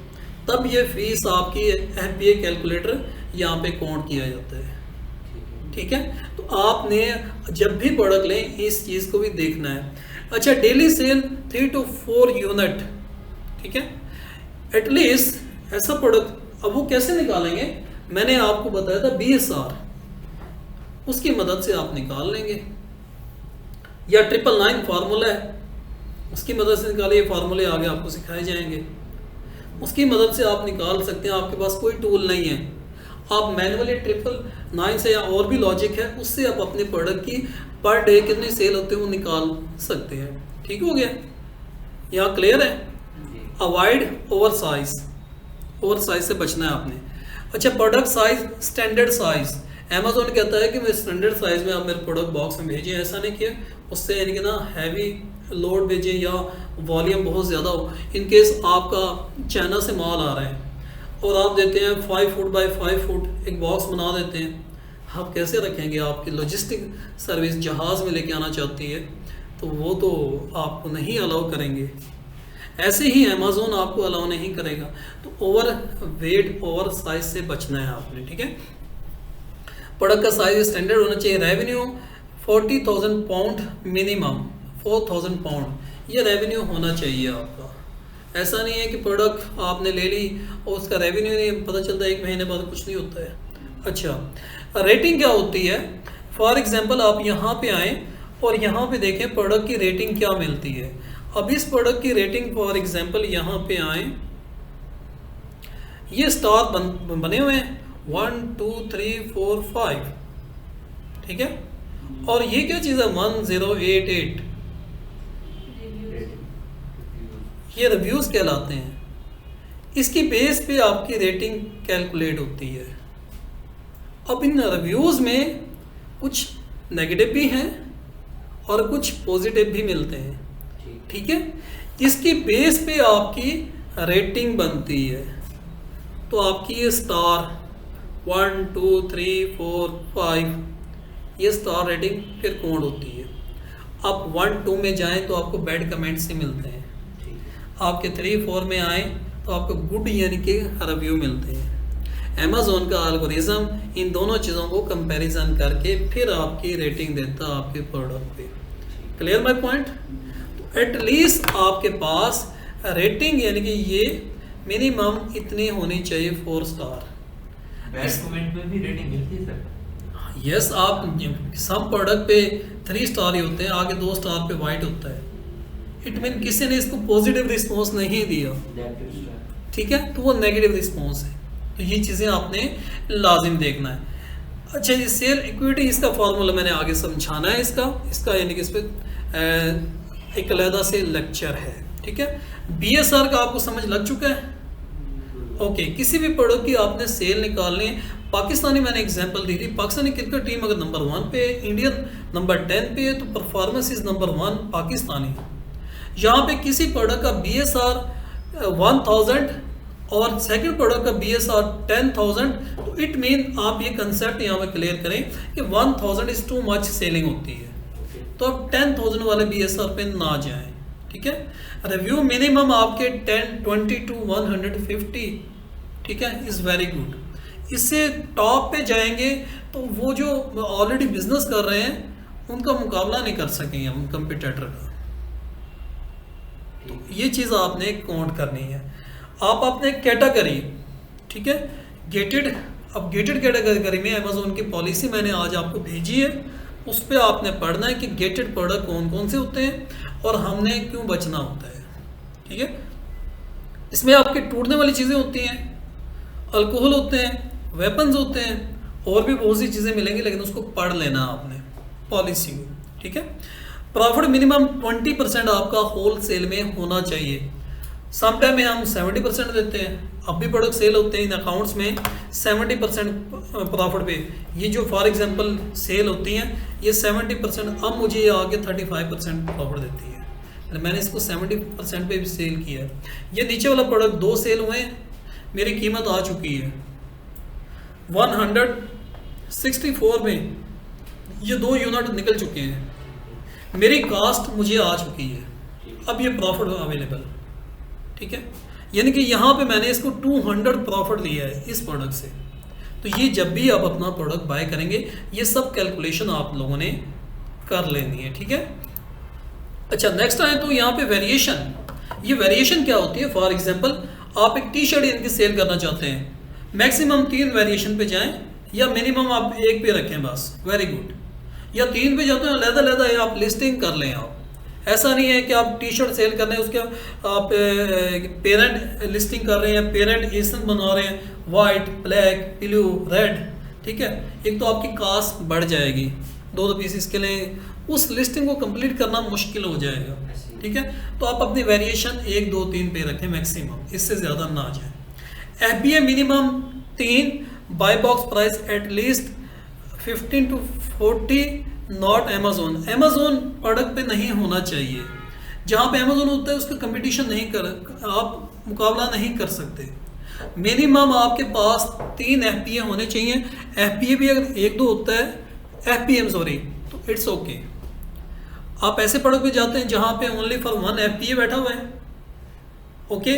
तब ये फीस आपकी FBA कैलकुलेटर यहाँ पे काउंट किया जाता है। ठीक है, तो आपने जब भी प्रोडक्ट लें इस चीज़ को भी देखना है। अच्छा, डेली सेल 3 to 4 यूनिट, ठीक है, एटलीस्ट ऐसा प्रोडक्ट। अब वो कैसे निकालेंगे, मैंने आपको बताया था BSR, उसकी मदद से आप निकाल लेंगे, या 999 फार्मूला है उसकी मदद से निकालिए, फार्मूले आगे आपको सिखाए जाएंगे, उसकी मदद से आप निकाल सकते हैं। आपके पास कोई टूल नहीं है, आप मैनुअली 999 से या और भी लॉजिक है उससे आप अपने प्रोडक्ट की पर डे कितनी सेल होते हैं वो निकाल सकते हैं। ठीक हो गया, यहाँ क्लियर है। अवॉइड ओवर साइज से बचना है आपने। अच्छा, product size standard size, Amazon कहता है कि मैं स्टैंडर्ड साइज में आप मेरे प्रोडक्ट बॉक्स में भेजिए, ऐसा नहीं किया, उससे यानी कि ना हैवी लोड भेजें या वॉल्यूम बहुत ज़्यादा हो। इनकेस आपका चाइना से माल आ रहा है और आप देते हैं 5 फुट बाय 5 फुट एक बॉक्स बना देते हैं, आप कैसे रखेंगे? आपकी लॉजिस्टिक सर्विस जहाज़ में लेके आना चाहती है तो वो तो आपको नहीं अलाउ करेंगे, ऐसे ही अमेजोन आपको अलाउ नहीं करेगा। तो ओवर वेट ओवर साइज से बचना है आपने। ठीक है, प्रोडक्ट का साइज स्टैंडर्ड होना चाहिए। रेवेन्यू 40,000 पाउंड मिनिमम, 4,000 पाउंड ये रेवेन्यू होना चाहिए आपका। ऐसा नहीं है कि प्रोडक्ट आपने ले ली और उसका रेवेन्यू नहीं पता चलता, 1 महीने बाद कुछ नहीं होता है। अच्छा, रेटिंग क्या होती है? फॉर एग्जांपल आप यहाँ पे आए और यहाँ पे देखें प्रोडक्ट की रेटिंग क्या मिलती है। अब इस प्रोडक्ट की रेटिंग फॉर एग्जांपल यहाँ पे आए, ये स्टार बने हुए हैं 1 2 3 4 5, ठीक है, और ये क्या चीज़ है 1088, ये रिव्यूज़ कहलाते हैं। इसकी बेस पे आपकी रेटिंग कैलकुलेट होती है। अब इन रिव्यूज़ में कुछ नेगेटिव भी हैं और कुछ पॉजिटिव भी मिलते हैं, ठीक है। इसकी बेस पे आपकी रेटिंग बनती है। तो आपकी ये स्टार 1 2 3 4 5 ये स्टार रेटिंग फिर काउंट होती है। आप 1 2 में जाएं तो आपको बैड कमेंट्स ही मिलते हैं, आपके 3 4 में आए तो आपको गुड यानी कि रिव्यू मिलते हैं। अमेज़ॉन का एल्गोरिज्म इन दोनों चीज़ों को कंपैरिजन करके फिर आपकी रेटिंग देता है आपके प्रोडक्ट पे। Clear my point? तो एटलीस्ट आपके पास रेटिंग यानी कि ये मिनिमम इतनी होनी चाहिए 4 स्टार। बैड कमेंट में भी रेटिंग मिलती है सर? यस, आप सब प्रोडक्ट पे 3 स्टार ही होते हैं, आगे 2 स्टार पे वाइट होता है। इट मीन किसी ने इसको पॉजिटिव रिस्पॉन्स नहीं दिया, ठीक है, तो वो नेगेटिव रिस्पॉन्स है। तो ये चीज़ें आपने लाजिम देखना है। अच्छा, ये सेल इक्विटी इसका फार्मूला मैंने आगे समझाना है इसका यानी कि इस पर एक अलहदा से लेक्चर है, ठीक है। BSR का आपको समझ लग चुका है? ओके, किसी भी प्रोडक्ट की आपने सेल निकालनी है। पाकिस्तानी मैंने एग्जांपल दी थी, पाकिस्तानी क्रिकेट टीम अगर नंबर 1 पे, इंडियन नंबर 10 पे है तो परफॉर्मेंस इज नंबर 1 पाकिस्तानी। यहाँ पे किसी प्रोडक्ट का BSR 1000 और सेकंड प्रोडक्ट का BSR 10,000, तो इट मीन आप ये कंसेप्ट यहाँ पे क्लियर करें कि 1000 इज टू मच सेलिंग होती है, तो आप 10,000 वाले BSR पे ना जाएं, ठीक ठीक है। रिव्यू मिनिमम आपके 10, 20 to 150, ठीक है, इज़ वेरी गुड। इससे टॉप पे जाएंगे तो वो जो ऑलरेडी बिजनेस कर रहे हैं उनका मुकाबला नहीं कर सकेंगे उन कंपिटिटर का। तो ये चीज़ आपने काउंट करनी है। आप अपने कैटेगरी, ठीक है, गेटेड, अब गेटेड कैटेगरी में अमेज़ॉन की पॉलिसी मैंने आज आपको भेजी है, उस पर आपने पढ़ना है कि गेटेड प्रोडक्ट कौन कौन से होते हैं और हमने क्यों बचना होता है, ठीक है। इसमें आपके टूटने वाली चीज़ें होती हैं, अल्कोहल होते हैं, वेपन्स होते हैं, और भी बहुत सी चीज़ें मिलेंगी, लेकिन उसको पढ़ लेना आपने पॉलिसी को, ठीक है। प्रॉफिट मिनिमम 20% आपका होल सेल में होना चाहिए। समटाइम में हम 70% देते हैं, अब भी प्रोडक्ट सेल होते हैं इन अकाउंट्स में 70% प्रॉफिट पे। ये जो फॉर एग्जांपल सेल होती हैं ये 70%, अब मुझे ये आगे 35% प्रॉफिट देती है। मैंने इसको 70% पे भी सेल किया है। ये नीचे वाला प्रोडक्ट 2 सेल हुए, मेरी कीमत आ चुकी है 164 में, ये 2 यूनिट निकल चुके हैं, मेरी कास्ट मुझे आ चुकी है, अब ये प्रॉफिट अवेलेबल, ठीक है। यानी कि यहाँ पे मैंने इसको 200 प्रॉफिट लिया है इस प्रोडक्ट से। तो ये जब भी आप अपना प्रोडक्ट बाय करेंगे ये सब कैलकुलेशन आप लोगों ने कर लेनी है, ठीक है। अच्छा, नेक्स्ट आए तो यहाँ पे वेरिएशन। ये वेरिएशन क्या होती है? फॉर एग्जांपल आप एक टी शर्ट इनकी सेल करना चाहते हैं, मैक्सिमम 3 वेरिएशन पे जाएं या मिनिमम आप 1 पे रखें बस, वेरी गुड। या 3 पे जाते हैं अलग-अलग आप लिस्टिंग कर लें। आप ऐसा नहीं है कि आप टी शर्ट सेल कर रहे हैं उसके आप पेरेंट लिस्टिंग कर रहे हैं, पेरेंट एसन बना रहे हैं, वाइट, ब्लैक, ब्लू, रेड, ठीक है। एक तो आपकी कास्ट बढ़ जाएगी 2 पीसेस के लिए, उस लिस्टिंग को कंप्लीट करना मुश्किल हो जाएगा, ठीक है। तो आप अपनी वेरिएशन 1, 2, 3 पे रखें मैक्सिमम, इससे ज़्यादा ना जाए। FBA minimum 3, buy box price at least 15 to 40, not Amazon. Amazon product पे नहीं होना चाहिए। जहाँ पे अमेज़ॉन होता है उसका कंपटीशन नहीं कर, आप मुकाबला नहीं कर सकते। मिनिमम आपके पास 3 FBA होने चाहिए। FBA भी अगर 1-2 होता है, FBM सॉरी, तो इट्स ओके। आप ऐसे प्रोडक्ट पे जाते हैं जहाँ पे ओनली फॉर 1 FBA बैठा हुआ है, ओके,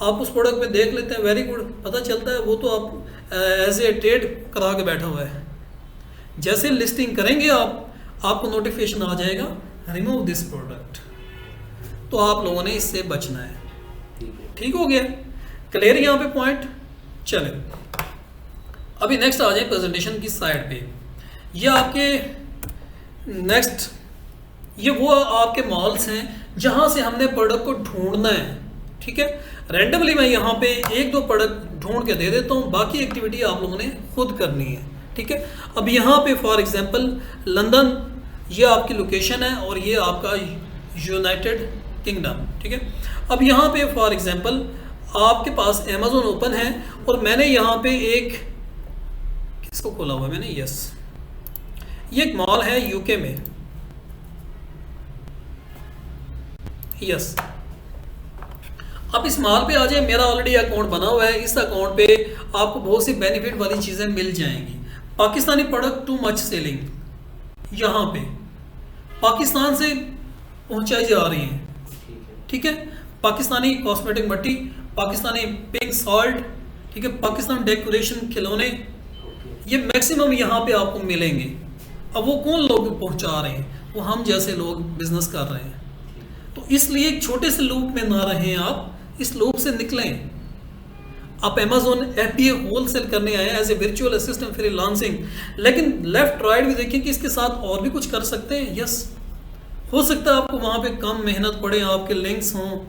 आप उस प्रोडक्ट पे देख लेते हैं, वेरी गुड, पता चलता है वो तो आप एज ए ट्रेड करा के बैठा हुआ है। जैसे लिस्टिंग करेंगे आपको नोटिफिकेशन आ जाएगा रिमूव दिस प्रोडक्ट। तो आप लोगों ने इससे बचना है, ठीक हो गया, क्लियर यहाँ पे पॉइंट। चले अभी नेक्स्ट आ जाए प्रेजेंटेशन की साइड पे। ये आपके नेक्स्ट, ये वो आपके मॉल्स हैं जहाँ से हमने प्रोडक्ट को ढूंढना है, ठीक है। रैंडमली मैं यहाँ पे 1-2 प्रोडक्ट ढूंढ के दे देता हूँ, बाकी एक्टिविटी आप लोगों ने खुद करनी है, ठीक है। अब यहाँ पे फॉर एग्जांपल लंदन, ये आपकी लोकेशन है और ये आपका यूनाइटेड किंगडम, ठीक है। अब यहाँ पे फॉर एग्जांपल आपके पास अमेज़ॉन ओपन है और मैंने यहाँ पे एक, किसको खोला हुआ है मैंने, यस, ये एक मॉल है यूके में, यस। अब इस मॉल पे आ जाए, मेरा ऑलरेडी अकाउंट बना हुआ है, इस अकाउंट पे आपको बहुत सी बेनिफिट वाली चीज़ें मिल जाएंगी। Pakistani product too much selling, यहाँ पे पाकिस्तान से पहुँचाई जा रही हैं, ठीक है। पाकिस्तानी कॉस्मेटिक मट्टी, पाकिस्तानी पिंक सॉल्ट, ठीक है, पाकिस्तान डेकोरेशन खिलौने, ये मैक्सिमम यहाँ पे आपको मिलेंगे। अब वो कौन लोग पहुँचा रहे हैं? वो हम जैसे लोग बिजनेस कर रहे हैं। तो इसलिए एक छोटे से लूप में ना रहें, आप इस लूप से निकलें। आप अमेज़ॉन FBA होलसेल करने आए as a virtual assistant freelancing, लेकिन लेफ्ट राइट भी देखिए कि इसके साथ और भी कुछ कर सकते हैं। यस, हो सकता है आपको वहाँ पे कम मेहनत पड़े, आपके लिंक्स हों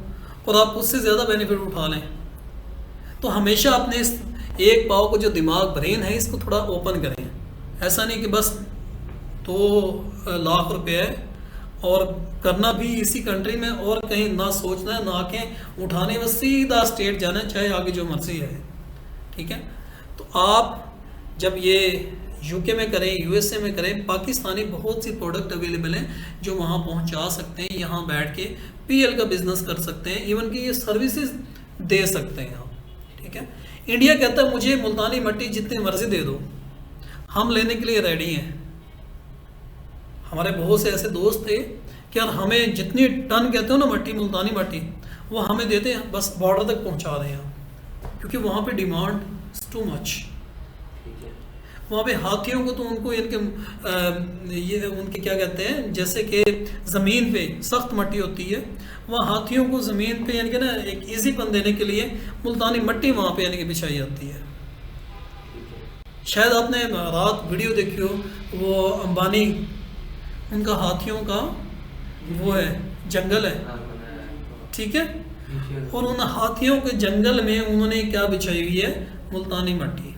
और आप उससे ज़्यादा बेनिफिट उठा लें। तो हमेशा अपने इस एक पाव को जो दिमाग ब्रेन है इसको थोड़ा ओपन करें। ऐसा नहीं कि बस 2 लाख रुपए है और करना भी इसी कंट्री में और कहीं ना सोचना है, ना आंखें उठाने, बस सीधा स्टेट जाना है, चाहे आगे जो मर्जी है, ठीक है। तो आप जब ये यूके में करें, USA में करें, पाकिस्तानी बहुत सी प्रोडक्ट अवेलेबल हैं जो वहाँ पहुँचा सकते हैं। यहाँ बैठ के PL का बिजनेस कर सकते हैं, इवन कि ये सर्विसेज दे सकते हैं आप, ठीक है। इंडिया कहता है मुझे मुल्तानी मट्टी जितनी मर्जी दे दो, हम लेने के लिए रेडी हैं। हमारे बहुत से ऐसे दोस्त थे कि यार हमें जितनी टन कहते हो ना मट्टी, मुल्तानी मट्टी, वो हमें देते हैं, बस बॉर्डर तक पहुंचा दें आप, क्योंकि वहाँ पे डिमांड टू मच। ठीक है। वहाँ पे हाथियों को तो उनको इनके ये उनके क्या कहते हैं, जैसे कि ज़मीन पे सख्त मट्टी होती है, वहाँ हाथियों को ज़मीन पे यानी कि ना एक ईजीपन देने के लिए मुल्तानी मट्टी वहाँ पे यानी कि बिछाई जाती है। ठीक है। शायद आपने रात वीडियो देखी हो, वो अंबानी, उनका हाथियों का वो है, जंगल है, ठीक है, और उन हाथियों के जंगल में उन्होंने क्या बिछाई हुई है, मुल्तानी मट्टी।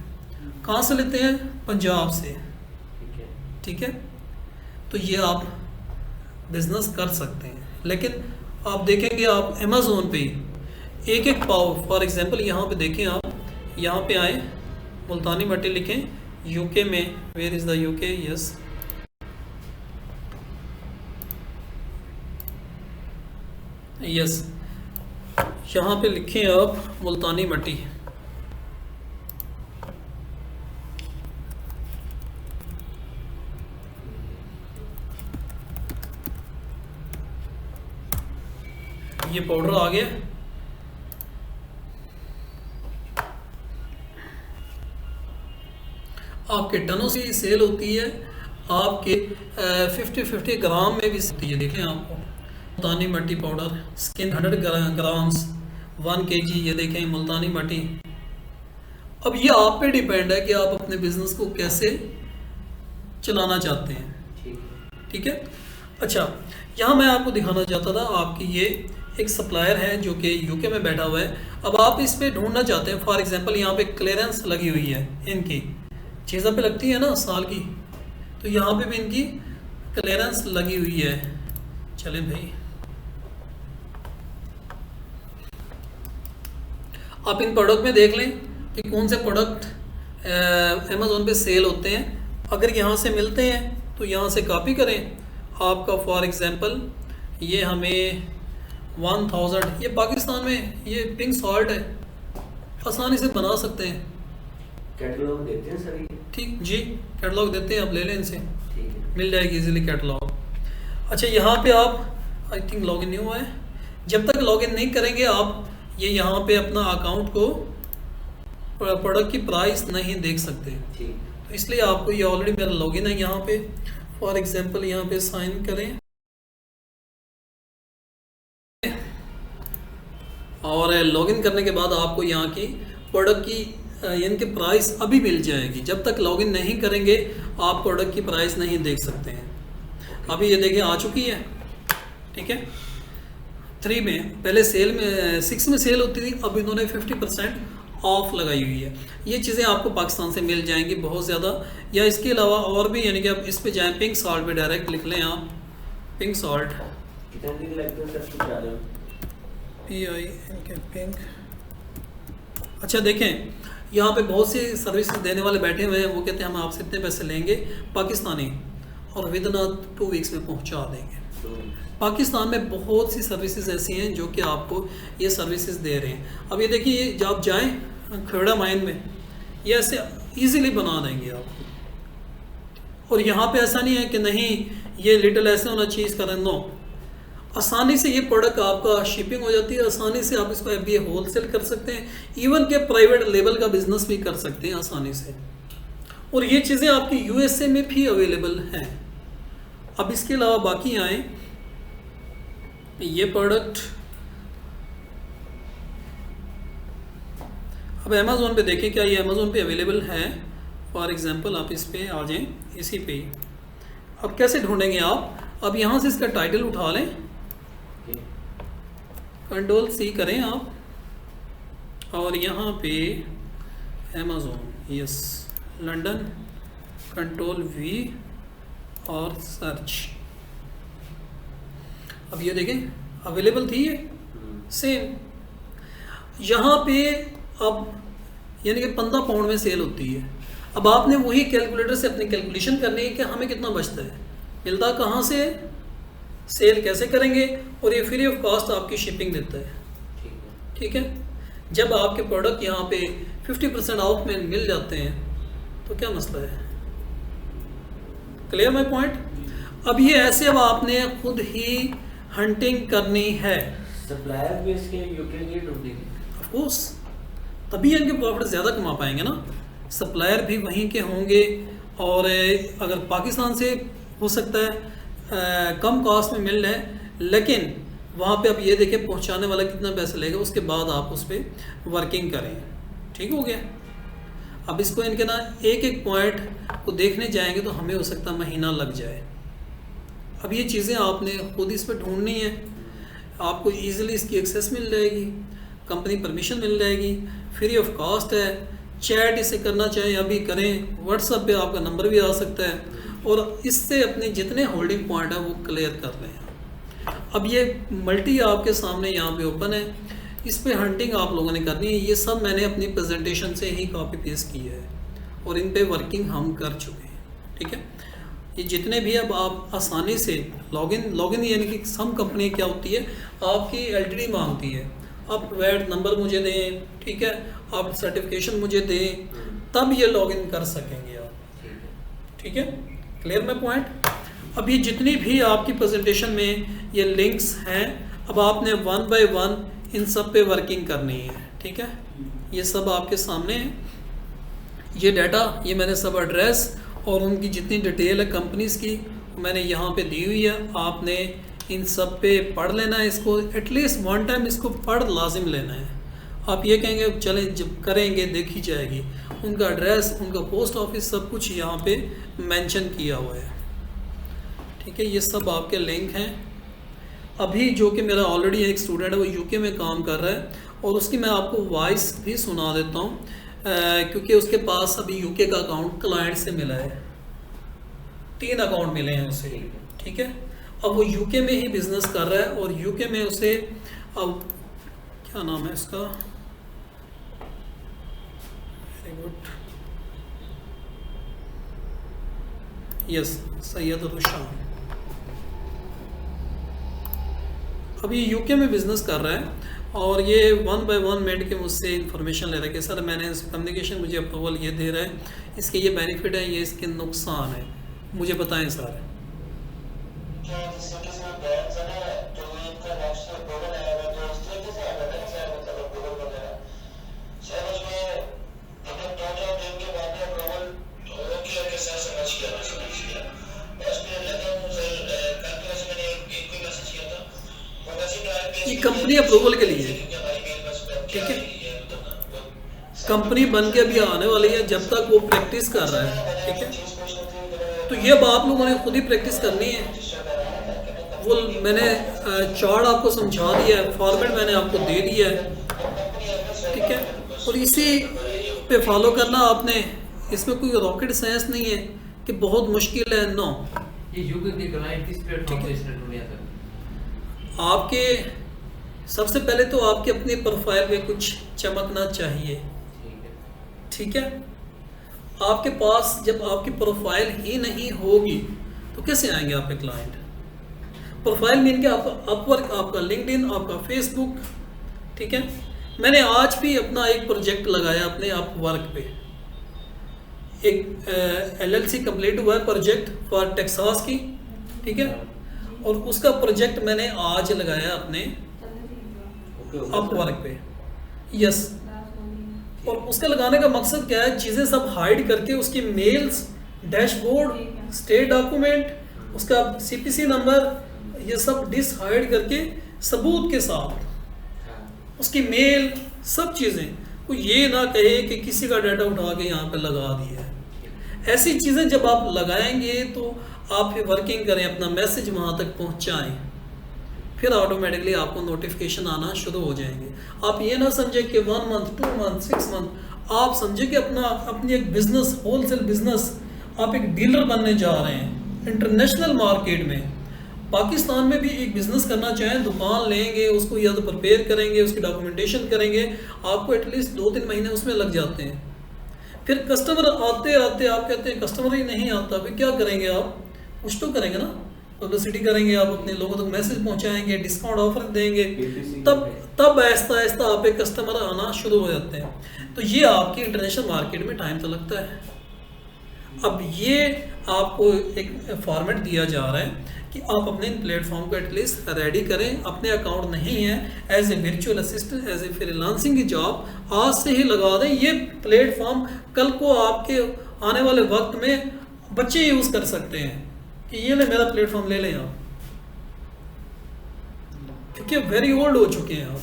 कहाँ से लेते हैं, पंजाब से, ठीक है। ठीक है। तो ये आप बिजनेस कर सकते हैं, लेकिन आप देखेंगे आप अमेज़ोन पे एक एक पाव, फॉर एग्जांपल यहाँ पे देखें आप, यहाँ पे आए, मुल्तानी मट्टी लिखें, यूके में, where is the UK, yes, yes, यहाँ पे लिखें आप मुल्तानी मट्टी, ये पाउडर आ गया। आपके टनों से सेल होती है, आपके 50-50 ग्राम में भी होती है। देखें आपको मुल्तानी मट्टी पाउडर, स्किन 100 ग्राम्स 1 kg, ये देखें मुल्तानी मट्टी। अब ये आप पे डिपेंड है कि आप अपने बिजनेस को कैसे चलाना चाहते हैं, ठीक है। ठीक है। अच्छा, यहाँ मैं आपको दिखाना चाहता था, आपकी ये एक सप्लायर है जो कि यूके में बैठा हुआ है। अब आप इस पे ढूंढना चाहते हैं, फॉर एग्जांपल यहाँ पे क्लियरेंस लगी हुई है, इनकी चीज़ों पे लगती है ना साल की, तो यहाँ पे भी इनकी क्लियरेंस लगी हुई है। चलें भाई, आप इन प्रोडक्ट में देख लें कि कौन से प्रोडक्ट अमेज़ोन पे सेल होते हैं। अगर यहाँ से मिलते हैं तो यहाँ से कॉपी करें। आपका फॉर एग्जांपल ये हमें 1000, ये पाकिस्तान में ये पिंक सॉल्ट है, आसानी से बना सकते हैं। कैटलॉग देते हैं सर ये? ठीक जी, कैटलॉग देते हैं, आप ले लें इनसे, ठीक है। मिल जाएगी इजीली कैटलॉग। अच्छा, यहाँ पे आप आई थिंक लॉगिन नहीं हुआ है, जब तक लॉगिन नहीं करेंगे आप ये यहाँ पे अपना अकाउंट को, प्रोडक्ट की प्राइस नहीं देख सकते। ठीक। तो इसलिए आपको ये ऑलरेडी मेरा लॉगिन है यहाँ पे, फॉर एग्जांपल यहाँ पे साइन करें और लॉगिन करने के बाद आपको यहाँ की प्रोडक्ट की इनकी प्राइस अभी मिल जाएगी। जब तक लॉगिन नहीं करेंगे आप प्रोडक्ट की प्राइस नहीं देख सकते हैं। अभी ये देखिए आ चुकी है, ठीक है। 3 में पहले सेल में 6 में सेल होती थी, अब इन्होंने 50% ऑफ लगाई हुई है। ये चीज़ें आपको पाकिस्तान से मिल जाएंगी बहुत ज़्यादा, या इसके अलावा और भी, यानी कि आप इस पे जाएं, पिंक सॉल्ट पे डायरेक्ट लिख लें आप, पिंक सॉल्ट, कितने दिन लगते हैं सर कुछ ज़्यादा? PINK pink. अच्छा देखें, यहाँ पे बहुत सी सर्विसेज देने वाले बैठे हुए हैं, वो कहते हैं हम आपसे इतने पैसे लेंगे पाकिस्तानी और विद इन 2 वीक्स में पहुँचा देंगे। पाकिस्तान में बहुत सी सर्विसेज ऐसी हैं जो कि आपको ये सर्विसेज दे रहे हैं। अब ये देखिए, जब आप जाएँ खेड़ा माइन में, ये ऐसे ईज़िली बना देंगे आपको। और यहाँ पे ऐसा नहीं है कि नहीं ये लिटिल ऐसे होना चाहिए इसका, नो, आसानी से ये प्रोडक्ट आपका शिपिंग हो जाती है, आसानी से आप इसको FBA होलसेल कर सकते हैं, इवन के प्राइवेट लेवल का बिजनेस भी कर सकते हैं आसानी से। और ये चीज़ें आपकी USA में भी अवेलेबल हैं। अब इसके अलावा बाकी आए, ये प्रोडक्ट अब अमेज़ोन पे देखें क्या ये अमेज़ोन पे अवेलेबल है। फॉर एग्जांपल आप इस पे आ जाएं, इसी पे। अब कैसे ढूंढेंगे आप, अब यहाँ से इसका टाइटल उठा लें, Ctrl+C करें आप, और यहाँ पे अमेज़ोन, यस, लंदन, Ctrl+V और सर्च। अब ये देखें अवेलेबल थी ये सेम। यहाँ पे अब यानी कि 15 पाउंड में सेल होती है। अब आपने वही कैलकुलेटर से अपनी कैलकुलेशन करनी है कि हमें कितना बचता है, मिलता कहाँ से, सेल कैसे करेंगे, और ये फ्री ऑफ कॉस्ट आपकी शिपिंग देता है, ठीक है। जब आपके प्रोडक्ट यहाँ पे 50% ऑफ में मिल जाते हैं तो क्या मसला है, क्लियर माय पॉइंट। अब ये ऐसे अब आपने खुद ही हंटिंग करनी है सप्लायर भी इसके यूके की ढूंढेंगे ऑफ कोर्स, तभी इनके प्रॉफिट ज़्यादा कमा पाएंगे ना। सप्लायर भी वहीं के होंगे, और अगर पाकिस्तान से हो सकता है कम कॉस्ट में मिल रहा है, लेकिन वहाँ पे आप ये देखें पहुँचाने वाला कितना पैसे लेगा, उसके बाद आप उस पर वर्किंग करें। ठीक हो गया। अब इसको इनके ना एक एक पॉइंट को देखने जाएंगे तो हमें हो सकता है महीना लग जाए। अब ये चीज़ें आपने खुद इस पर ढूंढनी है, आपको इजीली इसकी एक्सेस मिल जाएगी, कंपनी परमिशन मिल जाएगी, फ्री ऑफ कॉस्ट है। चैट इसे करना चाहें अभी करें, व्हाट्सएप पे आपका नंबर भी आ सकता है, और इससे अपने जितने होल्डिंग पॉइंट है वो क्लियर कर लें। अब ये मल्टी आपके सामने यहाँ पे ओपन है, इस पे हंटिंग आप लोगों ने करनी है। ये सब मैंने अपनी प्रेजेंटेशन से ही कॉपी पेस्ट की है और इन पे वर्किंग हम कर चुके हैं। ठीक है, ये जितने भी अब आप आसानी से लॉगिन यानी कि सम कंपनी क्या होती है, आपकी एलटीडी मांगती है, आप वैट नंबर मुझे दें, ठीक है, आप सर्टिफिकेशन मुझे दें, तब ये लॉगिन कर सकेंगे आप। ठीक है, क्लियर में पॉइंट। अब ये जितनी भी आपकी प्रेजेंटेशन में ये लिंक्स हैं, अब आपने वन बाय वन इन सब पे वर्किंग करनी है। ठीक है, ये सब आपके सामने है, ये डाटा, ये मैंने सब एड्रेस और उनकी जितनी डिटेल है कंपनीज की मैंने यहाँ पे दी हुई है। आपने इन सब पे पढ़ लेना है, इसको एटलीस्ट वन टाइम इसको पढ़ लाजिम लेना है। आप ये कहेंगे चले जब करेंगे देखी जाएगी, उनका एड्रेस, उनका पोस्ट ऑफिस, सब कुछ यहाँ पे मेंशन किया हुआ है। ठीक है, ये सब आपके लिंक हैं। अभी जो कि मेरा ऑलरेडी एक स्टूडेंट है वो यूके में काम कर रहा है, और उसकी मैं आपको वॉइस भी सुना देता हूँ, क्योंकि उसके पास अभी यूके का अकाउंट क्लाइंट से मिला है, 3 अकाउंट मिले हैं उसे। ठीक है, अब वो यूके में ही बिजनेस कर रहा है, और यूके में उसे अब क्या नाम है उसका, very good, yes, Syed Rushan. अब ये यूके में बिज़नेस कर रहा है, और ये 1 बाय 1 मिनट के मुझसे इन्फॉर्मेशन ले रहा है कि सर मैंने कम्युनिकेशन मुझे अप्रूवल ये दे रहा है, इसके ये बेनिफिट है, ये इसके नुकसान है, मुझे बताएं सर। ये कंपनी अप्रूवल के लिए, ठीक है, कंपनी बन के अभी आने वाली है, जब तक वो प्रैक्टिस कर रहा है। ठीक है, तो ये अब आप लोगों ने खुद ही प्रैक्टिस करनी है। वो मैंने चार्ट आपको समझा दिया है, फॉर्मेट मैंने आपको दे दिया है। ठीक है, और इसी पे फॉलो करना आपने, इसमें कोई रॉकेट साइंस नहीं है कि बहुत मुश्किल है, नो। ये यूके के क्लाइंट किस प्लेटफॉर्म पे इसने ढूंढा था? आपके सबसे पहले तो आपके अपने प्रोफाइल पे कुछ चमकना चाहिए। ठीक है, आपके पास जब आपकी प्रोफाइल ही नहीं होगी तो कैसे आएंगे आपके क्लाइंट? प्रोफाइल मीन के आपका अपवर्क, आपका लिंक्डइन, आपका फेसबुक। ठीक है, मैंने आज भी अपना एक प्रोजेक्ट लगाया अपने अपवर्क पे, एक LLC कंप्लीट हुआ है प्रोजेक्ट फॉर टेक्सास की। ठीक है, और उसका प्रोजेक्ट मैंने आज लगाया अपने अपवर्क पे। यस, और उसका लगाने का मकसद क्या है, चीज़ें सब हाइड करके उसकी मेल्स, डैशबोर्ड, स्टेट डॉक्यूमेंट, उसका CPC नंबर, ये सब डिसहाइड करके सबूत के साथ उसकी मेल, सब चीज़ें, कोई ये ना कहे कि किसी का डाटा उठा के यहाँ पे लगा दिया है। ऐसी चीज़ें जब आप लगाएंगे तो आप फिर वर्किंग करें, अपना मैसेज वहाँ तक पहुँचाएं, फिर ऑटोमेटिकली आपको नोटिफिकेशन आना शुरू हो जाएंगे। आप ये ना समझें कि 1 मंथ, 2 मंथ, 6 मंथ, आप समझें कि अपनी एक बिजनेस, होलसेल बिजनेस, आप एक डीलर बनने जा रहे हैं इंटरनेशनल मार्केट में। पाकिस्तान में भी एक बिज़नेस करना चाहें, दुकान लेंगे, उसको या तो प्रिपेयर करेंगे, उसकी डॉक्यूमेंटेशन करेंगे, आपको एटलीस्ट 2-3 महीने उसमें लग जाते हैं। फिर कस्टमर आते आते आप कहते हैं कस्टमर ही नहीं आता, फिर क्या करेंगे आप? कुछ तो करेंगे ना, पब्लिसिटी करेंगे, आप अपने लोगों तक मैसेज पहुंचाएंगे, डिस्काउंट ऑफर देंगे, तब आहिस्ता आहिस्ता आप एक कस्टमर आना शुरू हो जाते हैं। तो ये आपकी इंटरनेशनल मार्केट में टाइम तो लगता है। अब ये आपको एक फॉर्मेट दिया जा रहा है कि आप अपने प्लेटफॉर्म को एटलीस्ट रेडी करें। अपने अकाउंट नहीं है, as a virtual assistant, as a freelancing की जॉब आज से ही लगा दें। ये प्लेटफॉर्म कल को आपके आने वाले वक्त में बच्चे यूज़ कर सकते हैं कि ये ले मेरा प्लेटफॉर्म ले लें आप, क्योंकि वेरी ओल्ड हो चुके हैं आप,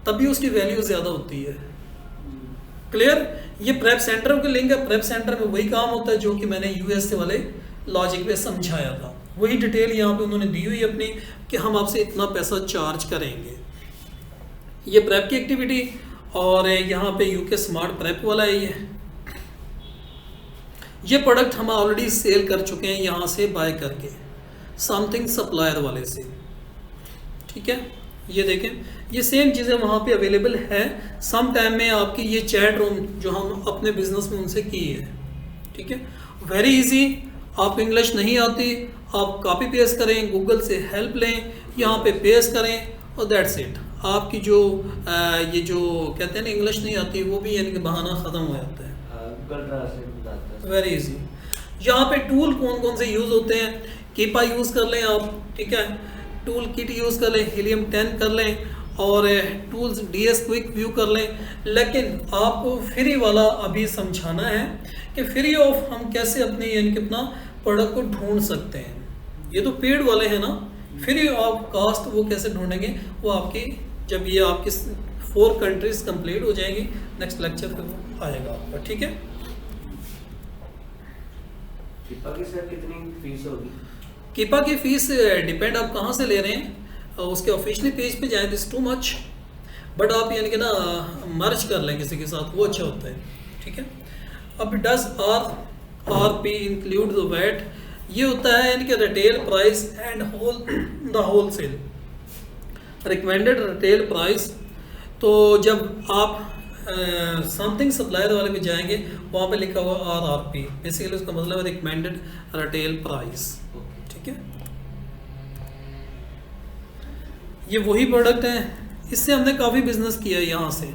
तभी उसकी वैल्यू ज़्यादा होती है। क्लियर? ये प्रेप सेंटर के लिंक है। प्रेप सेंटर में वही काम होता है जो कि मैंने यूएसए वाले लॉजिक पे समझाया था, वही डिटेल यहाँ पे उन्होंने दी हुई है अपनी कि हम आपसे इतना पैसा चार्ज करेंगे। ये प्रेप की एक्टिविटी, और यहाँ पे यूके स्मार्ट प्रेप वाला है। ये प्रोडक्ट हम ऑलरेडी सेल कर चुके हैं यहाँ से बाय करके, समथिंग सप्लायर वाले से। ठीक है, ये देखें, ये सेम चीज़ें वहाँ पे अवेलेबल है। सम टाइम में आपकी ये चैट रूम जो हम अपने बिजनेस में उनसे की है। ठीक है, वेरी इजी। आप इंग्लिश नहीं आती, आप कॉपी पेस्ट करें, गूगल से हेल्प लें, यहाँ पे पेस्ट करें और दैट्स इट। आपकी जो ये जो कहते हैं ना इंग्लिश नहीं आती, वो भी यानी कि बहाना ख़त्म हो जाता है। Very easy. यहाँ पे टूल कौन कौन से यूज़ होते हैं, कीपा यूज़ कर लें आप। ठीक है, टूल किट यूज़ कर लें, हीलियम 10 कर लें, और टूल्स DS क्विक व्यू कर लें। लेकिन आपको फ्री वाला अभी समझाना है कि फ्री ऑफ हम कैसे अपने यानी कि अपना प्रोडक्ट को ढूंढ सकते हैं। ये तो पेड वाले हैं ना, फ्री ऑफ कास्ट वो कैसे ढूंढेंगे, वो आपकी जब ये आपकी 4 कंट्रीज कंप्लीट हो जाएंगी, नेक्स्ट लेक्चर पे वो आएगा आपका। ठीक है, कीपा की सर कितनी फीस होगी? कीपा की फीस डिपेंड आप कहाँ से ले रहे हैं, उसके ऑफिशियली पेज पे जाएं, दिस टू मच, बट आप यानी कि ना मर्ज कर लें किसी के साथ, वो अच्छा होता है। ठीक है, अब does RP include the VAT, ये होता है यानी कि retail price and wholesale, recommended retail price. तो जब आप समथिंग सप्लायर वाले पे जाएंगे, वहाँ पे लिखा हुआ RRP, बेसिकली उसका मतलब है रिकमेंडेड रिटेल प्राइस। ठीक है, ये वही प्रोडक्ट है, इससे हमने काफ़ी बिजनेस किया है यहाँ से,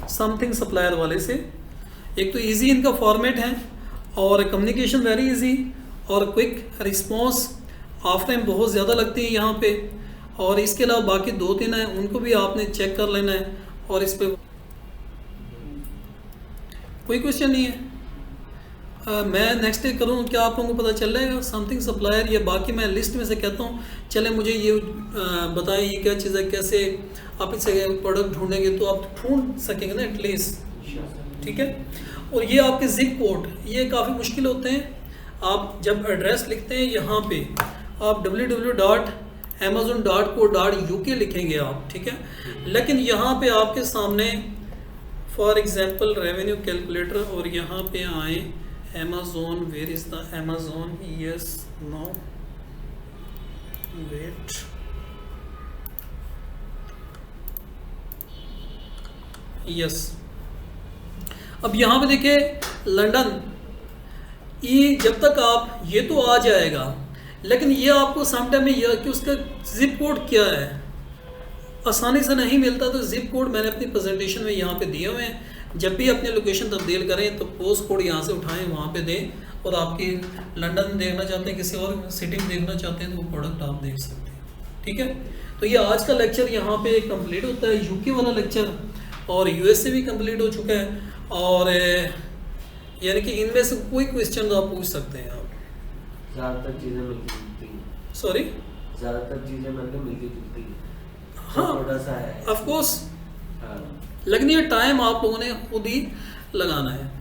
समथिंग सप्लायर वाले से। एक तो इजी इनका फॉर्मेट है, और कम्युनिकेशन वेरी इजी और क्विक, रिस्पॉन्स ऑफ टाइम बहुत ज़्यादा लगती है यहाँ पे। और इसके अलावा बाकी 2-3 हैं, उनको भी आपने चेक कर लेना है। और इस पर कोई क्वेश्चन नहीं है, मैं नेक्स्ट डे करूँ, क्या आप लोगों को पता चल जाएगा समथिंग सप्लायर, या बाकी मैं लिस्ट में से कहता हूँ, चले मुझे ये बताएं ये क्या चीज़ है, कैसे आप इससे प्रोडक्ट ढूंढेंगे तो आप ढूंढ सकेंगे ना एटलीस्ट। ठीक है, और ये आपके जिप कोड, ये काफ़ी मुश्किल होते हैं। आप जब एड्रेस लिखते हैं यहाँ पे, आप www.amazon.co.uk लिखेंगे आप। ठीक है, लेकिन यहाँ पे आपके सामने फॉर एग्जांपल रेवेन्यू कैलकुलेटर, और यहाँ पे आए Amazon, where is the Amazon? Yes, no, wait, yes। अब यहाँ पे देखिए लंदन, ये जब तक आप ये तो आ जाएगा, लेकिन ये आपको समटाइम में यह कि उसका जिप कोड क्या है आसानी से नहीं मिलता। तो जिप कोड मैंने अपनी प्रेजेंटेशन में यहाँ पे दिए हुए हैं। जब भी अपनी लोकेशन तब्दील करें तो पोस्ट कोड यहाँ से उठाएं, वहाँ पे दें, और आपकी लंदन देखना चाहते हैं, किसी और सिटी में देखना चाहते हैं, तो वो प्रोडक्ट आप देख सकते हैं। ठीक है, तो ये आज का लेक्चर यहाँ पे कंप्लीट होता है, यूके वाला लेक्चर, और यूएसए भी कंप्लीट हो चुका है। और यानी कि इनमें से कोई क्वेश्चन आप पूछ सकते हैं आप। ज़्यादातर चीज़ें मिलती जुलती हैं। सॉरी, ज़्यादातर चीज़ें मतलब मिलती जुलती हैं। हाँ, थोड़ा सा है ऑफ कोर्स, हाँ। लेकिन ये टाइम आप लोगों ने खुद ही लगाना है।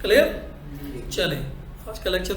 क्लियर? चलें, आज का लेक्चर